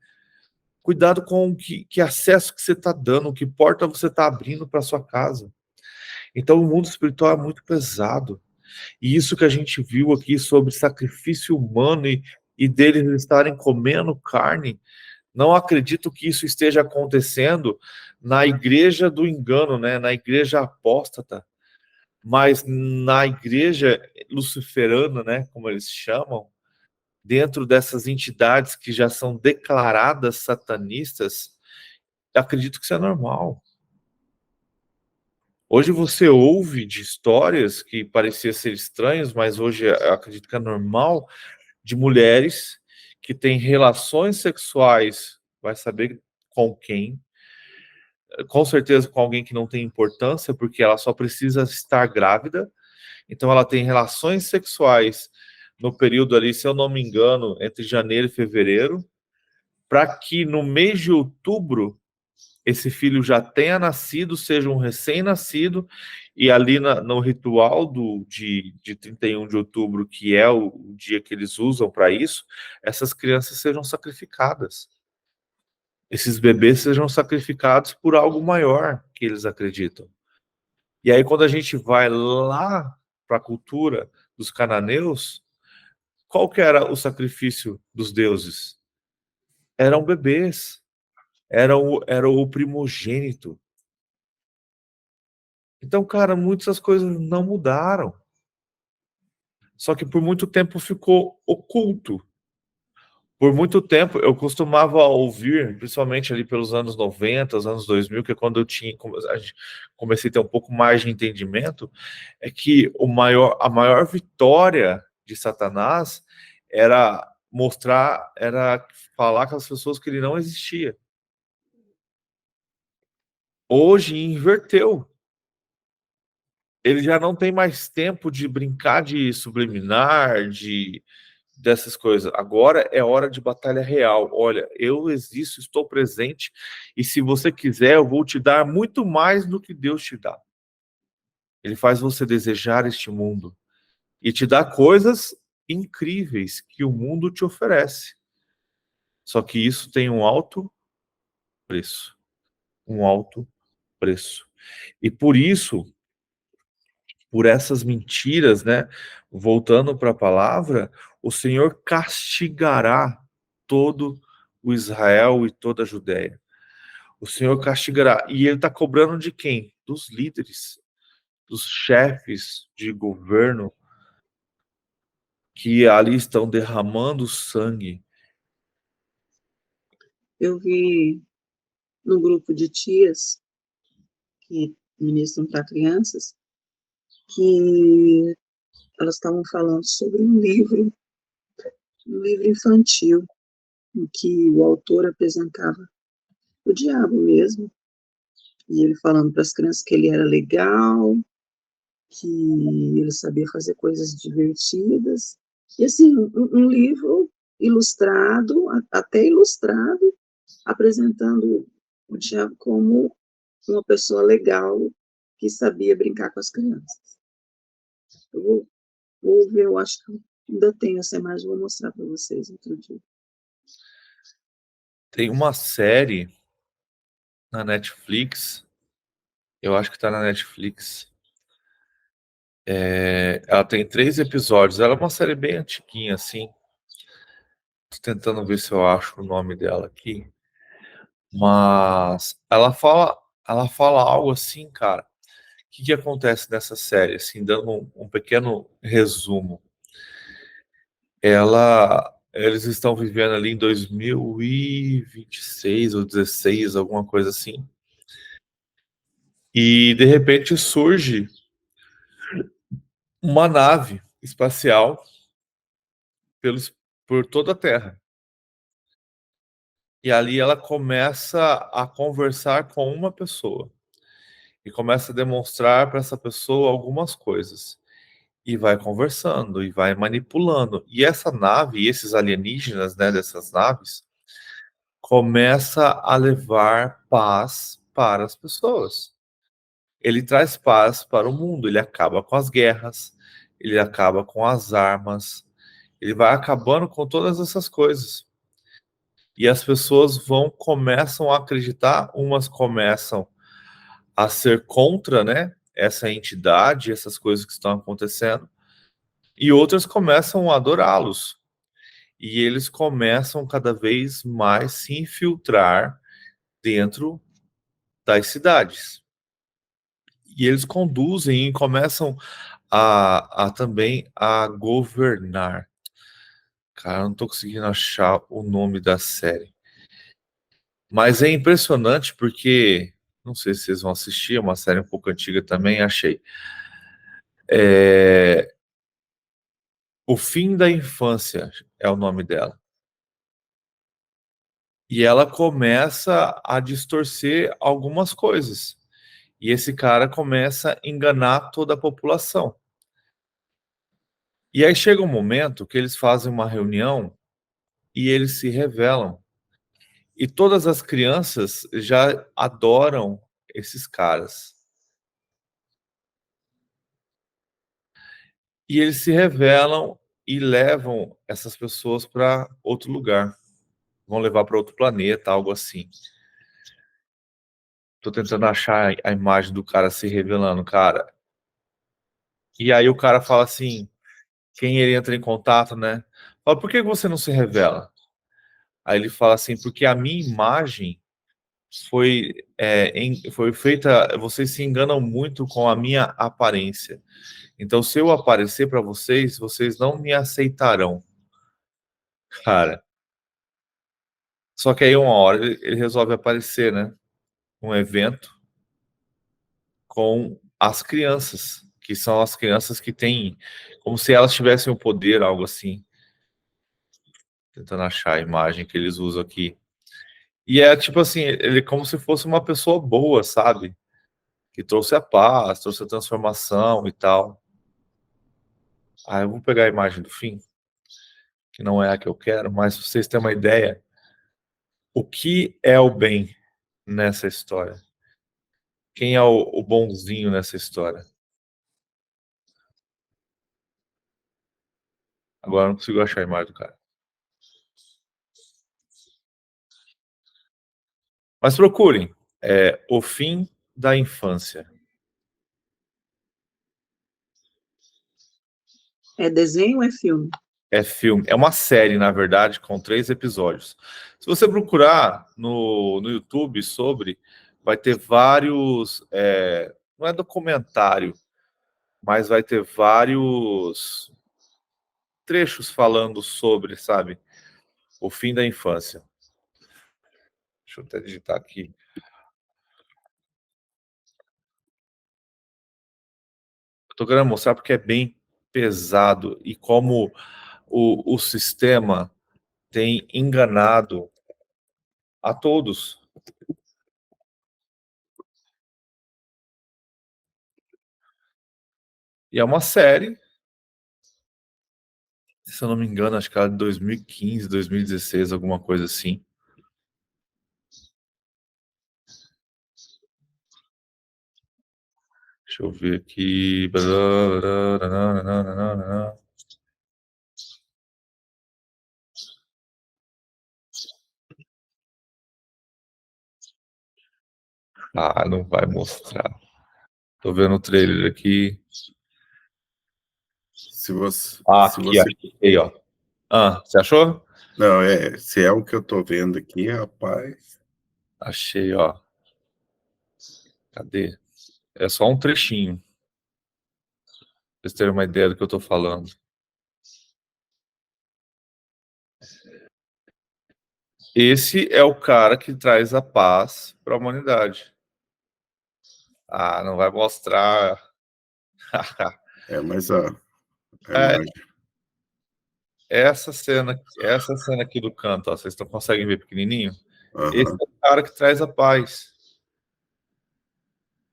Cuidado com que acesso que você está dando, que porta você está abrindo para sua casa. Então, o mundo espiritual é muito pesado. E isso que a gente viu aqui sobre sacrifício humano e deles estarem comendo carne, não acredito que isso esteja acontecendo na igreja do engano, né? Na igreja apóstata. Mas na igreja luciferana, né? Como eles chamam, dentro dessas entidades que já são declaradas satanistas, acredito que isso é normal. Hoje você ouve de histórias que pareciam ser estranhas, mas hoje eu acredito que é normal, de mulheres que têm relações sexuais, vai saber com quem, com certeza com alguém que não tem importância, porque ela só precisa estar grávida, então ela tem relações sexuais no período ali, se eu não me engano, entre janeiro e fevereiro, para que no mês de outubro esse filho já tenha nascido, seja um recém-nascido, E ali no ritual de 31 de outubro, que é o dia que eles usam para isso, essas crianças sejam sacrificadas. Esses bebês sejam sacrificados por algo maior que eles acreditam. E aí, quando a gente vai lá para a cultura dos cananeus, qual que era o sacrifício dos deuses? Eram bebês, era o primogênito. Então, cara, muitas coisas não mudaram. Só que por muito tempo ficou oculto. Por muito tempo eu costumava ouvir, principalmente ali pelos anos 90, os anos 2000, que é quando eu comecei a ter um pouco mais de entendimento, é que a maior vitória de Satanás era era falar com as pessoas que ele não existia. Hoje inverteu. Ele já não tem mais tempo de brincar de subliminar, dessas coisas. Agora é hora de batalha real. Olha, eu existo, estou presente, e se você quiser, eu vou te dar muito mais do que Deus te dá. Ele faz você desejar este mundo e te dá coisas incríveis que o mundo te oferece. Só que isso tem um alto preço. Um alto preço. E por isso, por essas mentiras, né? Voltando para a palavra, o Senhor castigará todo o Israel e toda a Judéia. O Senhor castigará. E ele está cobrando de quem? Dos líderes, dos chefes de governo que ali estão derramando sangue. Eu vi no grupo de tias que ministram para crianças que elas estavam falando sobre um livro infantil, em que o autor apresentava o diabo mesmo, e ele falando para as crianças que ele era legal, que ele sabia fazer coisas divertidas, e assim, um livro ilustrado, até ilustrado, apresentando o diabo como uma pessoa legal que sabia brincar com as crianças. Eu vou ver, eu acho que ainda tenho essa imagem, vou mostrar para vocês outro dia. Tem uma série na Netflix, eu acho que está na Netflix. Ela tem 3 episódios. Ela é uma série bem antiguinha, assim. Tô tentando ver se eu acho o nome dela aqui. Mas ela fala algo assim, cara. O que acontece nessa série? Assim, dando um pequeno resumo. Eles estão vivendo ali em 2026 ou 16, alguma coisa assim. E de repente surge uma nave espacial por toda a Terra. E ali ela começa a conversar com uma pessoa. E começa a demonstrar para essa pessoa algumas coisas. E vai conversando, e vai manipulando. E essa nave, e esses alienígenas, né, dessas naves, começa a levar paz para as pessoas. Ele traz paz para o mundo, ele acaba com as guerras, ele acaba com as armas, ele vai acabando com todas essas coisas. E as pessoas começam a acreditar, umas começam a ser contra, né, essa entidade, essas coisas que estão acontecendo, e outras começam a adorá-los. E eles começam cada vez mais se infiltrar dentro das cidades. E eles conduzem e começam também a governar. Cara, eu não estou conseguindo achar o nome da série. Mas é impressionante porque, não sei se vocês vão assistir, é uma série um pouco antiga também, achei. O Fim da Infância é o nome dela. E ela começa a distorcer algumas coisas. E esse cara começa a enganar toda a população. E aí chega um momento que eles fazem uma reunião e eles se revelam. E todas as crianças já adoram esses caras. E eles se revelam e levam essas pessoas para outro lugar. Vão levar para outro planeta, algo assim. Tô tentando achar a imagem do cara se revelando, cara. E aí o cara fala assim, quem ele entra em contato, né? Fala, por que você não se revela? Aí ele fala assim, porque a minha imagem foi feita, vocês se enganam muito com a minha aparência. Então, se eu aparecer para vocês, vocês não me aceitarão. Cara, só que aí uma hora ele resolve aparecer, né? Um evento com as crianças, que são as crianças que têm, como se elas tivessem o poder, algo assim. Tentando achar a imagem que eles usam aqui. E é tipo assim, ele é como se fosse uma pessoa boa, sabe? Que trouxe a paz, trouxe a transformação e tal. Ah, eu vou pegar a imagem do fim, que não é a que eu quero, mas pra vocês terem uma ideia, o que é o bem nessa história? Quem é o bonzinho nessa história? Agora eu não consigo achar a imagem do cara. Mas procurem, O Fim da Infância. É desenho ou é filme? É filme, é uma série, na verdade, com 3 episódios. Se você procurar no YouTube sobre, vai ter vários, não é documentário, mas vai ter vários trechos falando sobre, sabe, o fim da infância. Deixa eu até digitar aqui. Eu tô querendo mostrar porque é bem pesado e como o sistema tem enganado a todos. E é uma série, se eu não me engano, acho que era de 2015, 2016, alguma coisa assim. Deixa eu ver aqui. Ah, não vai mostrar. Tô vendo o trailer aqui. Se você, Ah, se aqui, você, aí, ó. Ah, você achou? não, se é o que eu tô vendo aqui, rapaz, Achei, ó. Cadê? É só um trechinho. Pra vocês terem uma ideia do que eu tô falando. Esse é o cara que traz a paz para a humanidade. Ah, não vai mostrar. mas a É, imagem, essa cena aqui do canto, ó, vocês conseguem ver pequenininho? Esse aham, é o cara que traz a paz.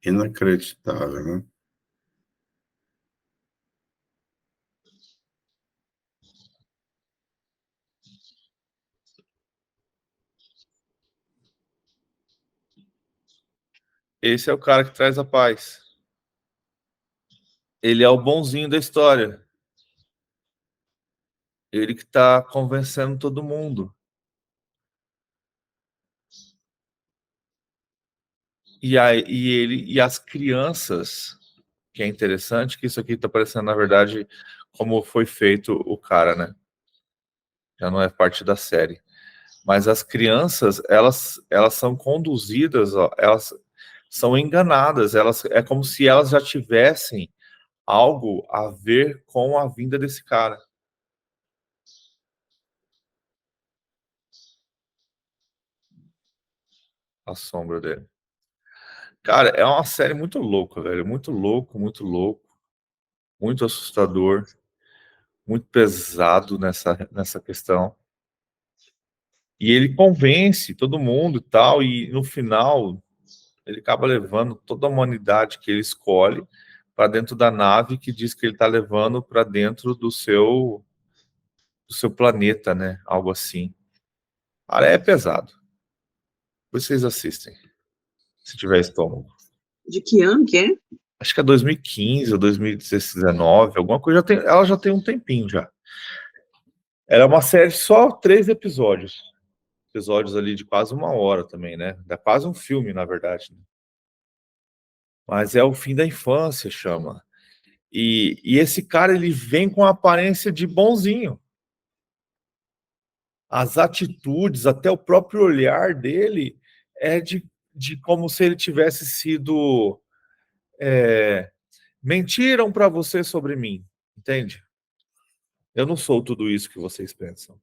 inacreditável, né? Esse é o cara que traz a paz. Ele é o bonzinho da história. Ele que está convencendo todo mundo. E as crianças, que é interessante, que isso aqui está parecendo, na verdade, como foi feito o cara, né? Já não é parte da série. Mas as crianças, elas são conduzidas, ó, elas são enganadas, é como se elas já tivessem algo a ver com a vinda desse cara. A sombra dele. Cara, é uma série muito louca, velho. Muito louco, muito louco. Muito assustador. Muito pesado nessa questão. E ele convence todo mundo e tal. E no final, ele acaba levando toda a humanidade que ele escolhe para dentro da nave que diz que ele está levando para dentro do seu planeta, né? Algo assim. Cara, é pesado. Vocês assistem, se tiver estômago. De que ano que é? acho que é 2015 ou 2019, alguma coisa, ela já tem um tempinho já. Era uma série só 3 episódios. Episódios ali de quase 1 hora também, né? Dá quase um filme, na verdade. Né? Mas é o fim da infância, chama. E esse cara, ele vem com a aparência de bonzinho. As atitudes, até o próprio olhar dele é de como se ele tivesse sido... mentiram para você sobre mim, entende? Eu não sou tudo isso que vocês pensam.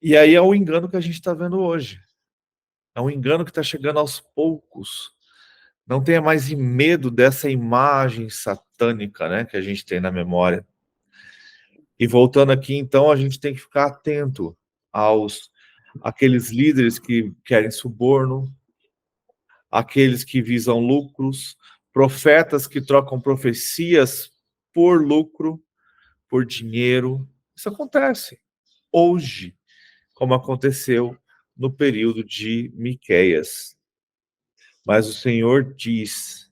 E aí é o engano que a gente está vendo hoje. É um engano que está chegando aos poucos. Não tenha mais medo dessa imagem satânica, né, que a gente tem na memória. E voltando aqui, então, a gente tem que ficar atento aqueles líderes que querem suborno, aqueles que visam lucros, profetas que trocam profecias por lucro, por dinheiro. Isso acontece hoje, como aconteceu no período de Miqueias. Mas o Senhor diz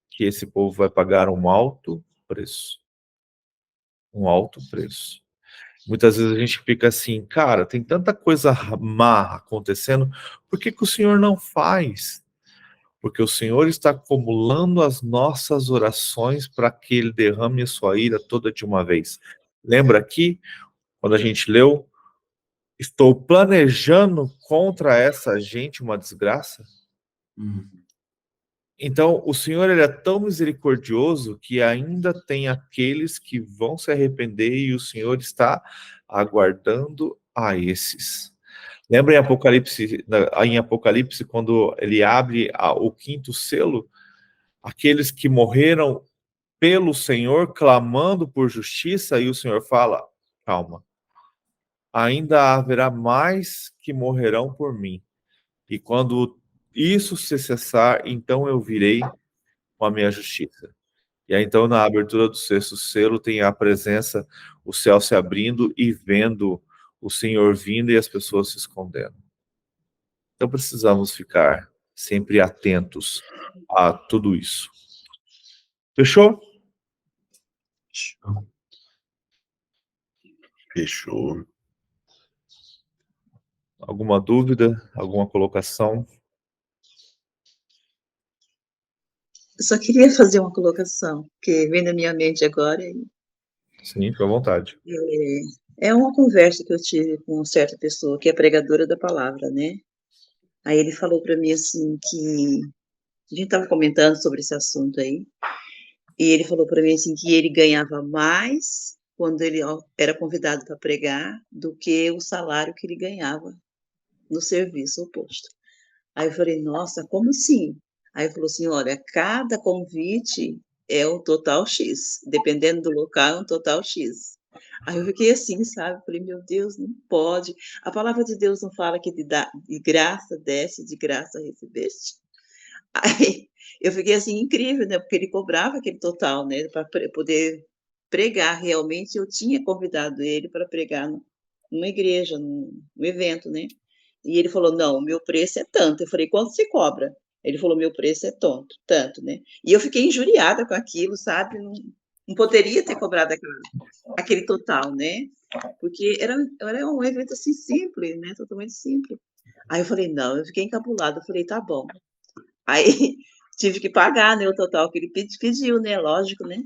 que esse povo vai pagar um alto preço. Um alto preço. Muitas vezes a gente fica assim, cara, tem tanta coisa má acontecendo, por que o Senhor não faz? Porque o Senhor está acumulando as nossas orações para que Ele derrame a sua ira toda de uma vez. Lembra aqui, quando a gente leu, estou planejando contra essa gente uma desgraça? Então, o Senhor, ele é tão misericordioso que ainda tem aqueles que vão se arrepender e o Senhor está aguardando a esses. Lembra em Apocalipse, quando ele abre o 5º selo? Aqueles que morreram pelo Senhor, clamando por justiça, e o Senhor fala, calma, ainda haverá mais que morrerão por mim. E quando isso se cessar, então eu virei com a minha justiça. E aí, então, na abertura do 6º selo, tem a presença, o céu se abrindo e vendo o Senhor vindo e as pessoas se escondendo. Então, precisamos ficar sempre atentos a tudo isso. Fechou? Fechou. Alguma dúvida? Alguma colocação? Eu só queria fazer uma colocação, que vem na minha mente agora. Sim, fica à vontade. É uma conversa que eu tive com uma certa pessoa que é pregadora da palavra, né? Aí ele falou para mim assim que a gente estava comentando sobre esse assunto aí, e ele falou para mim assim que ele ganhava mais quando ele era convidado para pregar do que o salário que ele ganhava no serviço oposto. Aí eu falei, nossa, como assim? Aí ele falou assim, olha, cada convite é um total X, dependendo do local é um total X. Aí eu fiquei assim, sabe? Falei, meu Deus, não pode. A palavra de Deus não fala que de graça desce, de graça recebeste. Aí eu fiquei assim, incrível, né? Porque ele cobrava aquele total, né? Para poder pregar. Realmente eu tinha convidado ele para pregar numa igreja, num evento, né? E ele falou, não, o meu preço é tanto. Eu falei, quanto você cobra? Ele falou, meu preço é tanto, né? E eu fiquei injuriada com aquilo, sabe? Não poderia ter cobrado aquele total, né? Porque era um evento assim simples, né? Totalmente simples. Aí eu falei, não, eu fiquei encabulada. Eu falei, tá bom. Aí tive que pagar, né, o total que ele pediu, né? Lógico, né?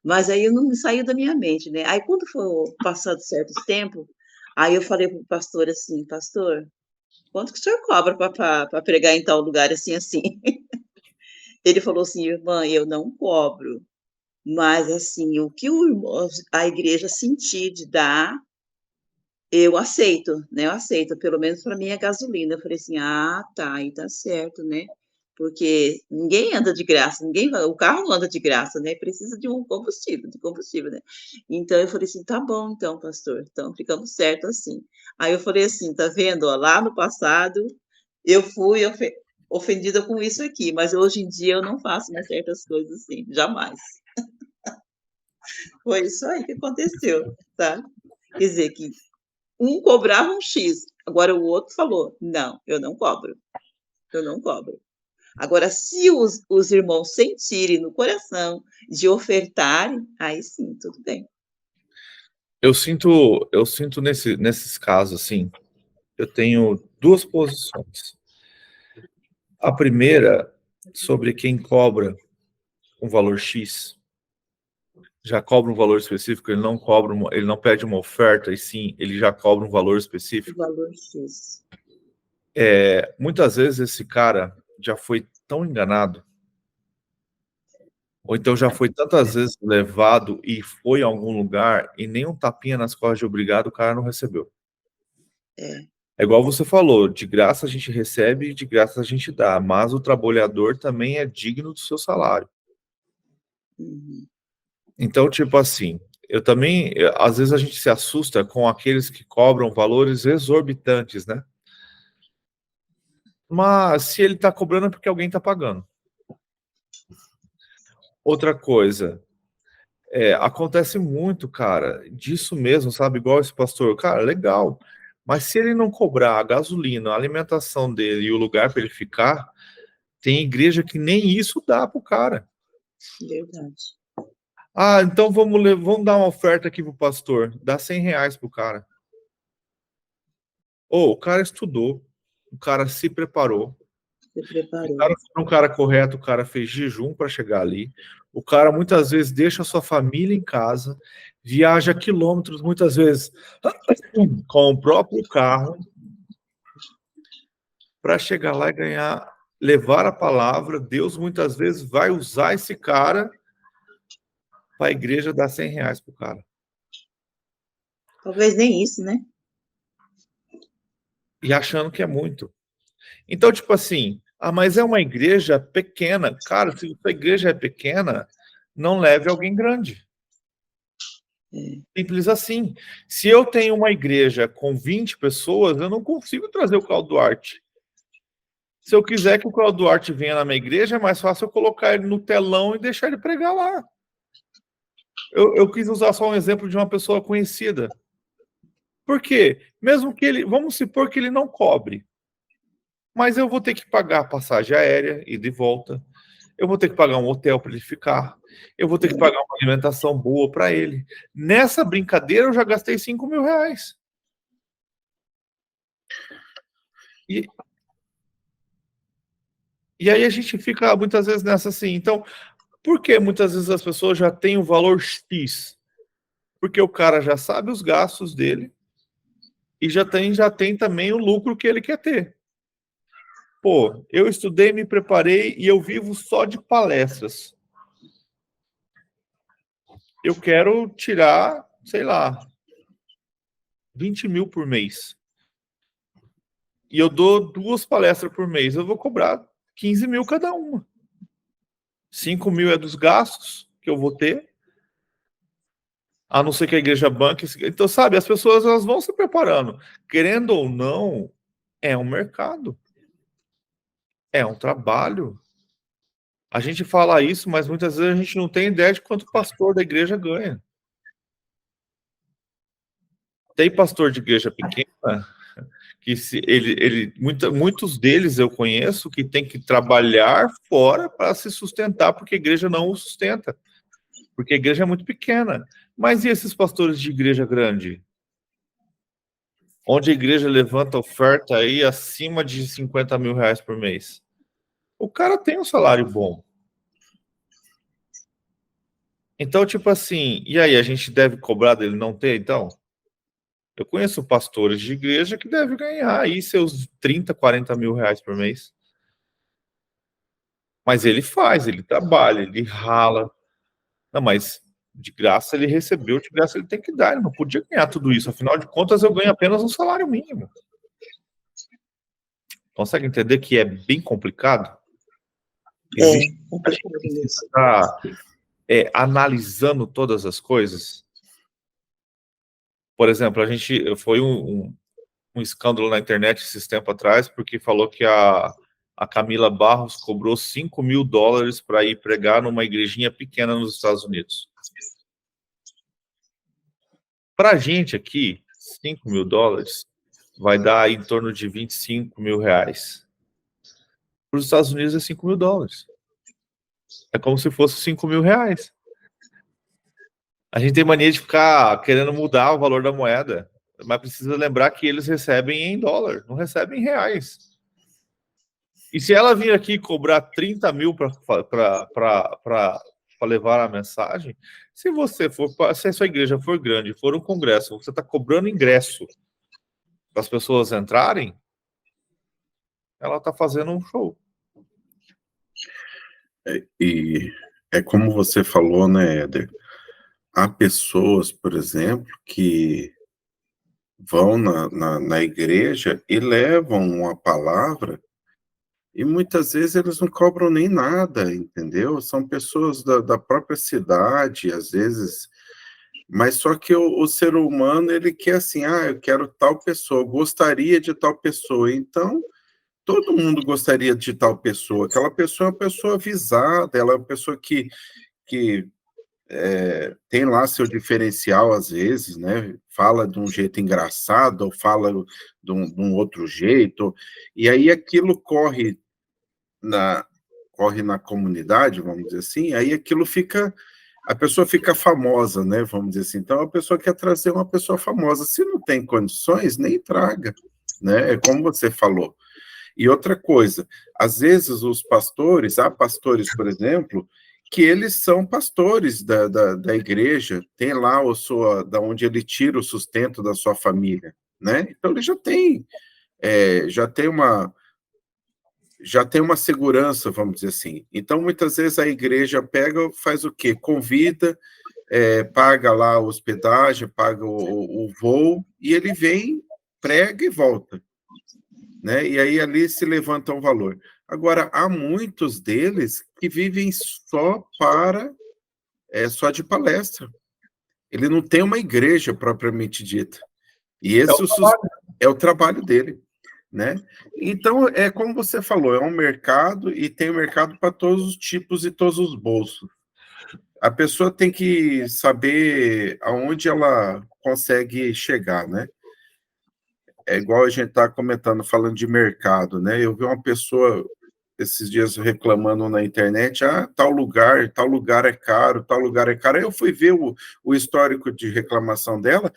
Mas aí eu não saiu da minha mente, né? Aí quando foi passado certo tempo, aí eu falei pro pastor assim, pastor, quanto que o senhor cobra para pregar em tal lugar assim, assim? Ele falou assim, irmã, eu não cobro, mas assim, o que a igreja sentir de dar, eu aceito, né? Eu aceito, pelo menos para minha gasolina. Eu falei assim, ah, tá, aí tá certo, né? Porque ninguém anda de graça, o carro não anda de graça, né? Precisa de combustível, né? Então eu falei assim, tá bom, então, pastor, então ficamos certo assim. Aí eu falei assim, tá vendo? Ó, lá no passado eu fui ofendida com isso aqui, mas hoje em dia eu não faço mais certas coisas assim, jamais. Foi isso aí que aconteceu, tá? Quer dizer que um cobrava um X, agora o outro falou, não, eu não cobro. Agora, se os irmãos sentirem no coração de ofertarem, aí sim, tudo bem. Eu sinto nesses casos, assim, eu tenho duas posições. A primeira, sobre quem cobra um valor X, já cobra um valor específico, ele não pede uma oferta, e sim, ele já cobra um valor O específico. valor X. Muitas vezes esse cara já foi tão enganado, ou então já foi tantas vezes levado e foi a algum lugar e nem um tapinha nas costas de obrigado o cara não recebeu. É. É igual você falou, de graça a gente recebe e de graça a gente dá, mas o trabalhador também é digno do seu salário. Uhum. Então, tipo assim, às vezes a gente se assusta com aqueles que cobram valores exorbitantes, né? Mas se ele está cobrando é porque alguém está pagando. Outra coisa, acontece muito, cara, disso mesmo, sabe? Igual esse pastor, cara, legal. Mas se ele não cobrar a gasolina, a alimentação dele e o lugar para ele ficar, tem igreja que nem isso dá pro cara. Verdade. Ah, então vamos dar uma oferta aqui pro pastor. Dá R$100 pro cara. O cara estudou, o cara se preparou, Se o preparou. cara foi um cara correto, o cara fez jejum para chegar ali. O cara muitas vezes deixa a sua família em casa, viaja quilômetros, muitas vezes com o próprio carro, para chegar lá e levar a palavra. Deus muitas vezes vai usar esse cara para a igreja dar R$100 pro cara. Talvez nem isso, né? E achando que é muito. Então, tipo assim, mas é uma igreja pequena. Cara, se a igreja é pequena, não leve alguém grande. Simples assim. Se eu tenho uma igreja com 20 pessoas, eu não consigo trazer o Claudio Duarte. Se eu quiser que o Claudio Duarte venha na minha igreja, é mais fácil eu colocar ele no telão e deixar ele pregar lá. Eu quis usar só um exemplo de uma pessoa conhecida. Por quê? Mesmo que vamos supor que ele não cobre, mas eu vou ter que pagar a passagem aérea e de volta. Eu vou ter que pagar um hotel para ele ficar. Eu vou ter que pagar uma alimentação boa para ele. Nessa brincadeira, eu já gastei R$5.000. E aí a gente fica muitas vezes nessa assim. Então, por que muitas vezes as pessoas já têm o valor X? Porque o cara já sabe os gastos dele e já tem também o lucro que ele quer ter. Pô, eu estudei, me preparei e eu vivo só de palestras. Eu quero tirar, sei lá, 20 mil por mês. E eu dou 2 palestras por mês. Eu vou cobrar 15 mil cada uma. 5 mil é dos gastos que eu vou ter. A não ser que a igreja banque. Então, sabe, as pessoas elas vão se preparando. Querendo ou não, é um mercado. É um trabalho. A gente fala isso, mas muitas vezes a gente não tem ideia de quanto o pastor da igreja ganha. Tem pastor de igreja pequena que muitos deles eu conheço que tem que trabalhar fora para se sustentar, porque a igreja não o sustenta. Porque a igreja é muito pequena. Mas e esses pastores de igreja grande? Onde a igreja levanta oferta aí acima de R$50.000 por mês. O cara tem um salário bom. Então, tipo assim, e aí, a gente deve cobrar dele não ter, então? Eu conheço pastores de igreja que devem ganhar aí seus 30, 40 mil reais por mês. Mas ele faz, ele trabalha, ele rala. Não, mas de graça ele recebeu, de graça ele tem que dar. Ele não podia ganhar tudo isso. Afinal de contas, eu ganho apenas um salário mínimo. Consegue entender que é bem complicado? Existe, a gente precisa estar analisando todas as coisas. Por exemplo, foi um escândalo na internet esses tempos atrás, porque falou que a Camila Barros cobrou $5.000 para ir pregar numa igrejinha pequena nos Estados Unidos. Para a gente aqui, $5.000 vai dar em torno de R$25.000. para os Estados Unidos é 5 mil dólares. É como se fosse 5 mil reais. A gente tem mania de ficar querendo mudar o valor da moeda, mas precisa lembrar que eles recebem em dólar, não recebem em reais. E se ela vir aqui cobrar 30 mil para levar a mensagem, se a sua igreja for grande, for um congresso, você está cobrando ingresso para as pessoas entrarem, ela está fazendo um show. E é como você falou, né, Éder? Há pessoas, por exemplo, que vão na igreja e levam uma palavra e muitas vezes eles não cobram nem nada, entendeu? São pessoas da própria cidade, às vezes, mas só que o ser humano, ele quer assim, eu quero tal pessoa, gostaria de tal pessoa, então todo mundo gostaria de tal pessoa, aquela pessoa é uma pessoa avisada, ela é uma pessoa que tem lá seu diferencial às vezes, né? Fala de um jeito engraçado, ou fala de um outro jeito, e aí aquilo corre na comunidade, vamos dizer assim, aí aquilo fica, a pessoa fica famosa, né? Vamos dizer assim. Então a pessoa quer trazer uma pessoa famosa. Se não tem condições, nem traga, né? É como você falou. E outra coisa, às vezes os pastores, há pastores, por exemplo, que eles são pastores da igreja, tem lá da onde ele tira o sustento da sua família, né? Então ele já tem uma segurança, vamos dizer assim. Então muitas vezes a igreja pega, faz o quê? Convida, paga lá a hospedagem, paga o voo, e ele vem, prega e volta, né? E aí ali se levanta um valor. Agora, há muitos deles que vivem só de palestra. Ele não tem uma igreja propriamente dita. E esse é o trabalho dele, né? Então, é como você falou, é um mercado e tem um mercado para todos os tipos e todos os bolsos. A pessoa tem que saber aonde ela consegue chegar, né? É igual a gente está comentando, falando de mercado, né? Eu vi uma pessoa esses dias reclamando na internet, tal lugar é caro, tal lugar é caro. Aí eu fui ver o histórico de reclamação dela,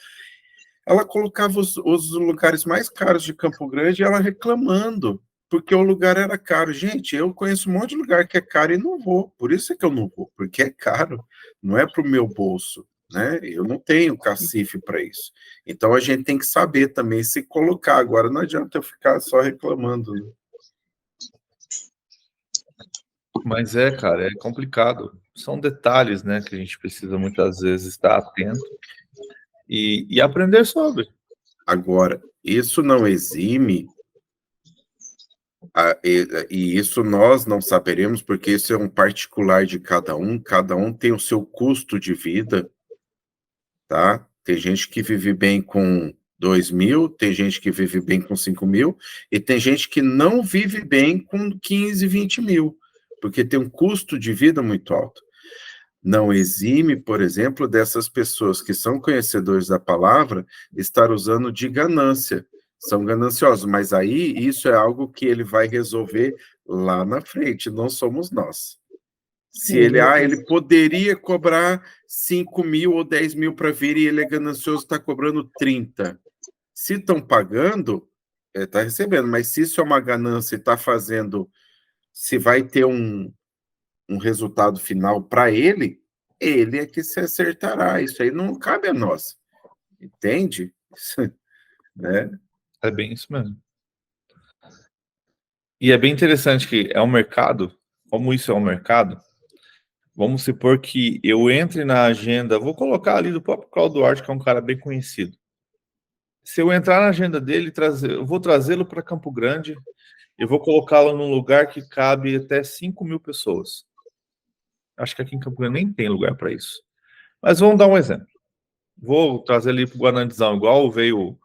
ela colocava os lugares mais caros de Campo Grande e ela reclamando, porque o lugar era caro. Gente, eu conheço um monte de lugar que é caro e não vou, por isso é que eu não vou, porque é caro, não é para o meu bolso, né? Eu não tenho cacife para isso. Então a gente tem que saber também se colocar. Agora não adianta eu ficar só reclamando, né? Mas cara, é complicado. São detalhes, né, que a gente precisa muitas vezes estar atento e aprender sobre. Agora, isso não exime, e isso nós não saberemos, porque isso é um particular de cada um tem o seu custo de vida, tá? Tem gente que vive bem com 2 mil, tem gente que vive bem com 5 mil, e tem gente que não vive bem com 15, 20 mil, porque tem um custo de vida muito alto. Não exime, por exemplo, dessas pessoas que são conhecedores da palavra estar usando de ganância. São gananciosos, mas aí isso é algo que ele vai resolver lá na frente, não somos nós. Se ele poderia cobrar 5 mil ou 10 mil para vir e ele é ganancioso, está cobrando 30. Se estão pagando, está recebendo, mas se isso é uma ganância e está fazendo, se vai ter um resultado final para ele é que se acertará. Isso aí não cabe a nós. Entende? Né? É bem isso mesmo. E é bem interessante que é um mercado, como isso é um mercado, vamos supor que eu entre na agenda, vou colocar ali do próprio Claudio Duarte, que é um cara bem conhecido. Se eu entrar na agenda dele, eu vou trazê-lo para Campo Grande, eu vou colocá-lo num lugar que cabe até 5 mil pessoas. Acho que aqui em Campo Grande nem tem lugar para isso. Mas vamos dar um exemplo. Vou trazer ele para o Guanandizão, igual veio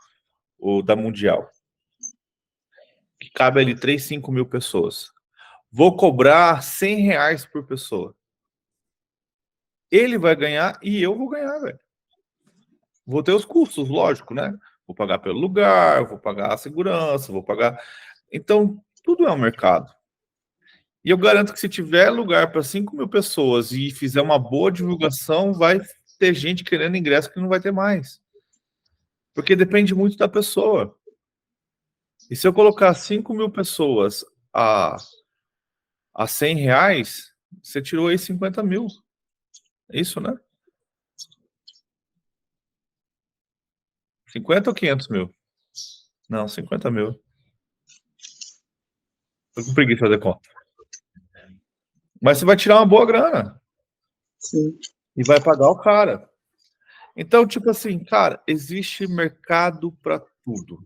o da Mundial, que cabe ali 3, 5 mil pessoas. Vou cobrar R$100 por pessoa. Ele vai ganhar e eu vou ganhar, velho. Vou ter os custos, lógico, né? Vou pagar pelo lugar, vou pagar a segurança, vou pagar... Então, tudo é um mercado. E eu garanto que se tiver lugar para 5.000 pessoas e fizer uma boa divulgação, vai ter gente querendo ingresso que não vai ter mais. Porque depende muito da pessoa. E se eu colocar 5.000 pessoas a R$100, você tirou aí 50 mil. É isso, né? 50 ou 500 mil? Não, 50 mil. Tô com preguiça de fazer conta. Mas você vai tirar uma boa grana. Sim. E vai pagar o cara. Então, tipo assim, cara, existe mercado para tudo.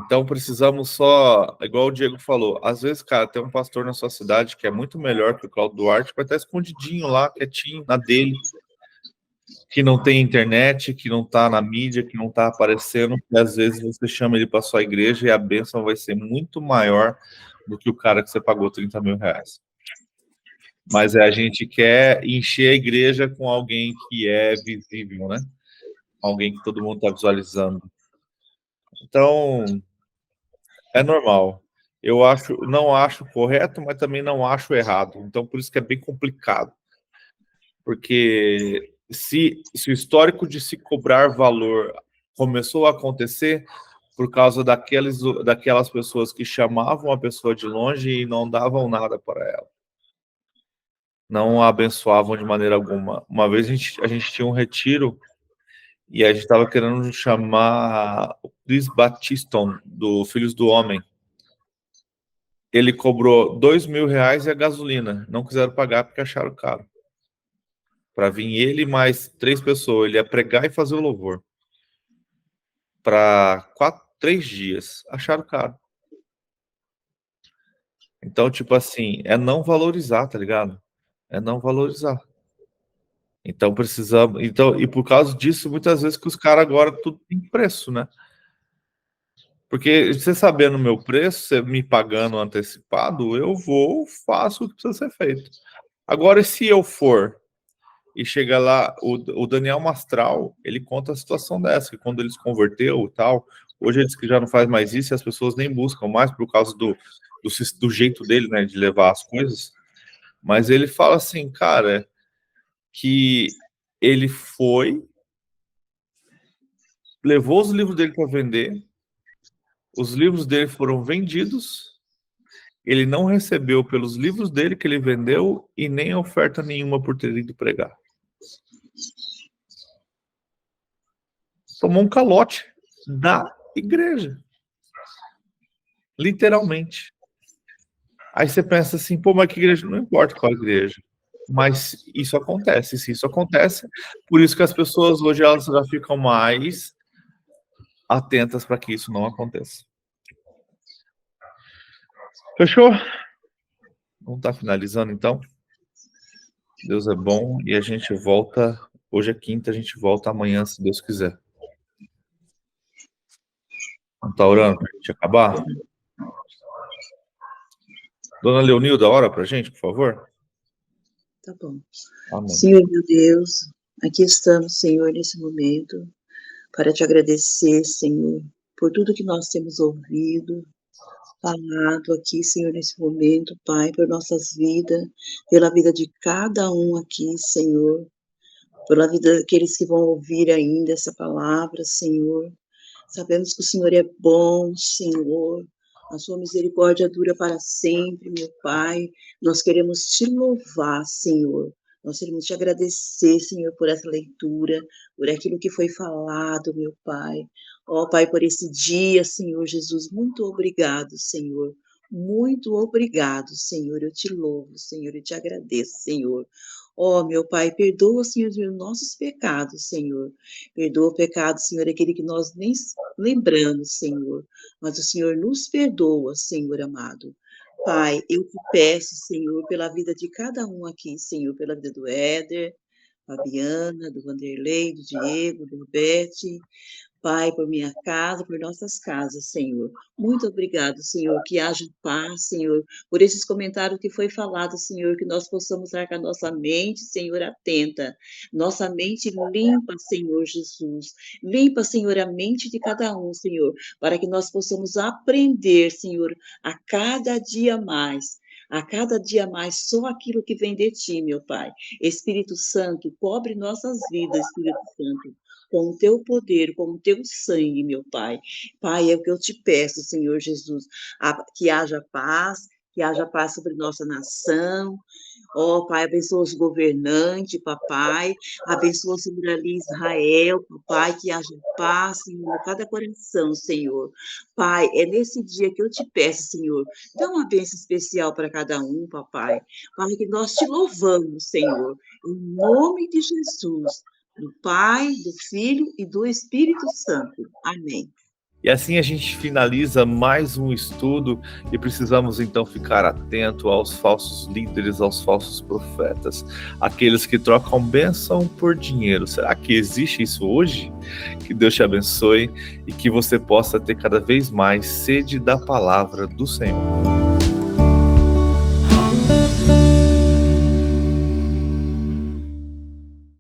Então precisamos só, igual o Diego falou, às vezes, cara, tem um pastor na sua cidade que é muito melhor que o Claudio Duarte, vai estar escondidinho lá, quietinho, na dele, que não tem internet, que não tá na mídia, que não tá aparecendo, e às vezes você chama ele para sua igreja e a bênção vai ser muito maior do que o cara que você pagou 30 mil reais. Mas a gente quer encher a igreja com alguém que é visível, né? Alguém que todo mundo está visualizando. Então, é normal. Eu não acho correto, mas também não acho errado. Então, por isso que é bem complicado. Porque se o histórico de se cobrar valor começou a acontecer por causa daquelas pessoas que chamavam a pessoa de longe e não davam nada para ela. Não a abençoavam de maneira alguma. Uma vez a gente tinha um retiro e a gente estava querendo chamar o Chris Batiston, do Filhos do Homem. Ele cobrou R$2.000 e a gasolina. Não quiseram pagar porque acharam caro. Para vir ele mais 3 pessoas. Ele ia pregar e fazer o louvor. Para 3 dias. Acharam caro. Então, tipo assim, é não valorizar, tá ligado? É não valorizar. Então precisamos. Então, e por causa disso, muitas vezes que os caras agora tudo tem preço, né? Porque você sabendo o meu preço, você me pagando antecipado, eu vou, faço o que precisa ser feito. Agora, se eu for e chega lá, o Daniel Mastral, ele conta a situação dessa, que quando ele se converteu e tal, hoje ele diz que já não faz mais isso e as pessoas nem buscam mais por causa do jeito dele, né, de levar as coisas. Mas ele fala assim, cara, que ele foi, levou os livros dele para vender, os livros dele foram vendidos, ele não recebeu pelos livros dele que ele vendeu e nem oferta nenhuma por ter ido pregar. Tomou um calote da igreja. Literalmente. Aí você pensa assim, pô, mas que igreja? Não importa qual igreja. Mas isso acontece. Se isso acontece, por isso que as pessoas hoje elas já ficam mais atentas para que isso não aconteça. Fechou? Vamos estar finalizando, então. Deus é bom e a gente volta. Hoje é quinta, a gente volta amanhã, se Deus quiser. Não tá orando para a gente acabar? Dona Leonilda, ora para a gente, por favor. Tá bom. Amém. Senhor, meu Deus, aqui estamos, Senhor, nesse momento, para te agradecer, Senhor, por tudo que nós temos ouvido, falado aqui, Senhor, nesse momento, Pai, por nossas vidas, pela vida de cada um aqui, Senhor, pela vida daqueles que vão ouvir ainda essa palavra, Senhor. Sabemos que o Senhor é bom, Senhor. A sua misericórdia dura para sempre, meu Pai. Nós queremos te louvar, Senhor. Nós queremos te agradecer, Senhor, por essa leitura, por aquilo que foi falado, meu Pai. Ó, Pai, por esse dia, Senhor Jesus. Muito obrigado, Senhor. Muito obrigado, Senhor. Eu te louvo, Senhor, e te agradeço, Senhor. Ó, meu Pai, perdoa, Senhor, os nossos pecados, Senhor. Perdoa o pecado, Senhor, aquele que nós nem lembramos, Senhor. Mas o Senhor nos perdoa, Senhor amado. Pai, eu te peço, Senhor, pela vida de cada um aqui, Senhor, pela vida do Éder, Fabiana, do Vanderlei, do Diego, do Bete. Pai, por minha casa, por nossas casas, Senhor. Muito obrigado, Senhor, que haja paz, Senhor, por esses comentários que foi falado, Senhor, que nós possamos estar com a nossa mente, Senhor, atenta, nossa mente limpa, Senhor Jesus. Limpa, Senhor, a mente de cada um, Senhor, para que nós possamos aprender, Senhor, a cada dia mais A cada dia mais, só aquilo que vem de ti, meu Pai. Espírito Santo, cobre nossas vidas, Espírito Santo, com o teu poder, com o teu sangue, meu Pai. Pai, é o que eu te peço, Senhor Jesus, que haja paz sobre nossa nação. Ó, Pai, abençoa os governantes, papai, abençoa sobre ali Israel, papai, que haja paz, Senhor, em cada coração, Senhor. Pai, é nesse dia que eu te peço, Senhor, dá uma bênção especial para cada um, papai. Pai, que nós te louvamos, Senhor, em nome de Jesus, do Pai, do Filho e do Espírito Santo. Amém. E assim a gente finaliza mais um estudo e precisamos então ficar atento aos falsos líderes, aos falsos profetas, aqueles que trocam bênção por dinheiro. Será que existe isso hoje? Que Deus te abençoe e que você possa ter cada vez mais sede da palavra do Senhor.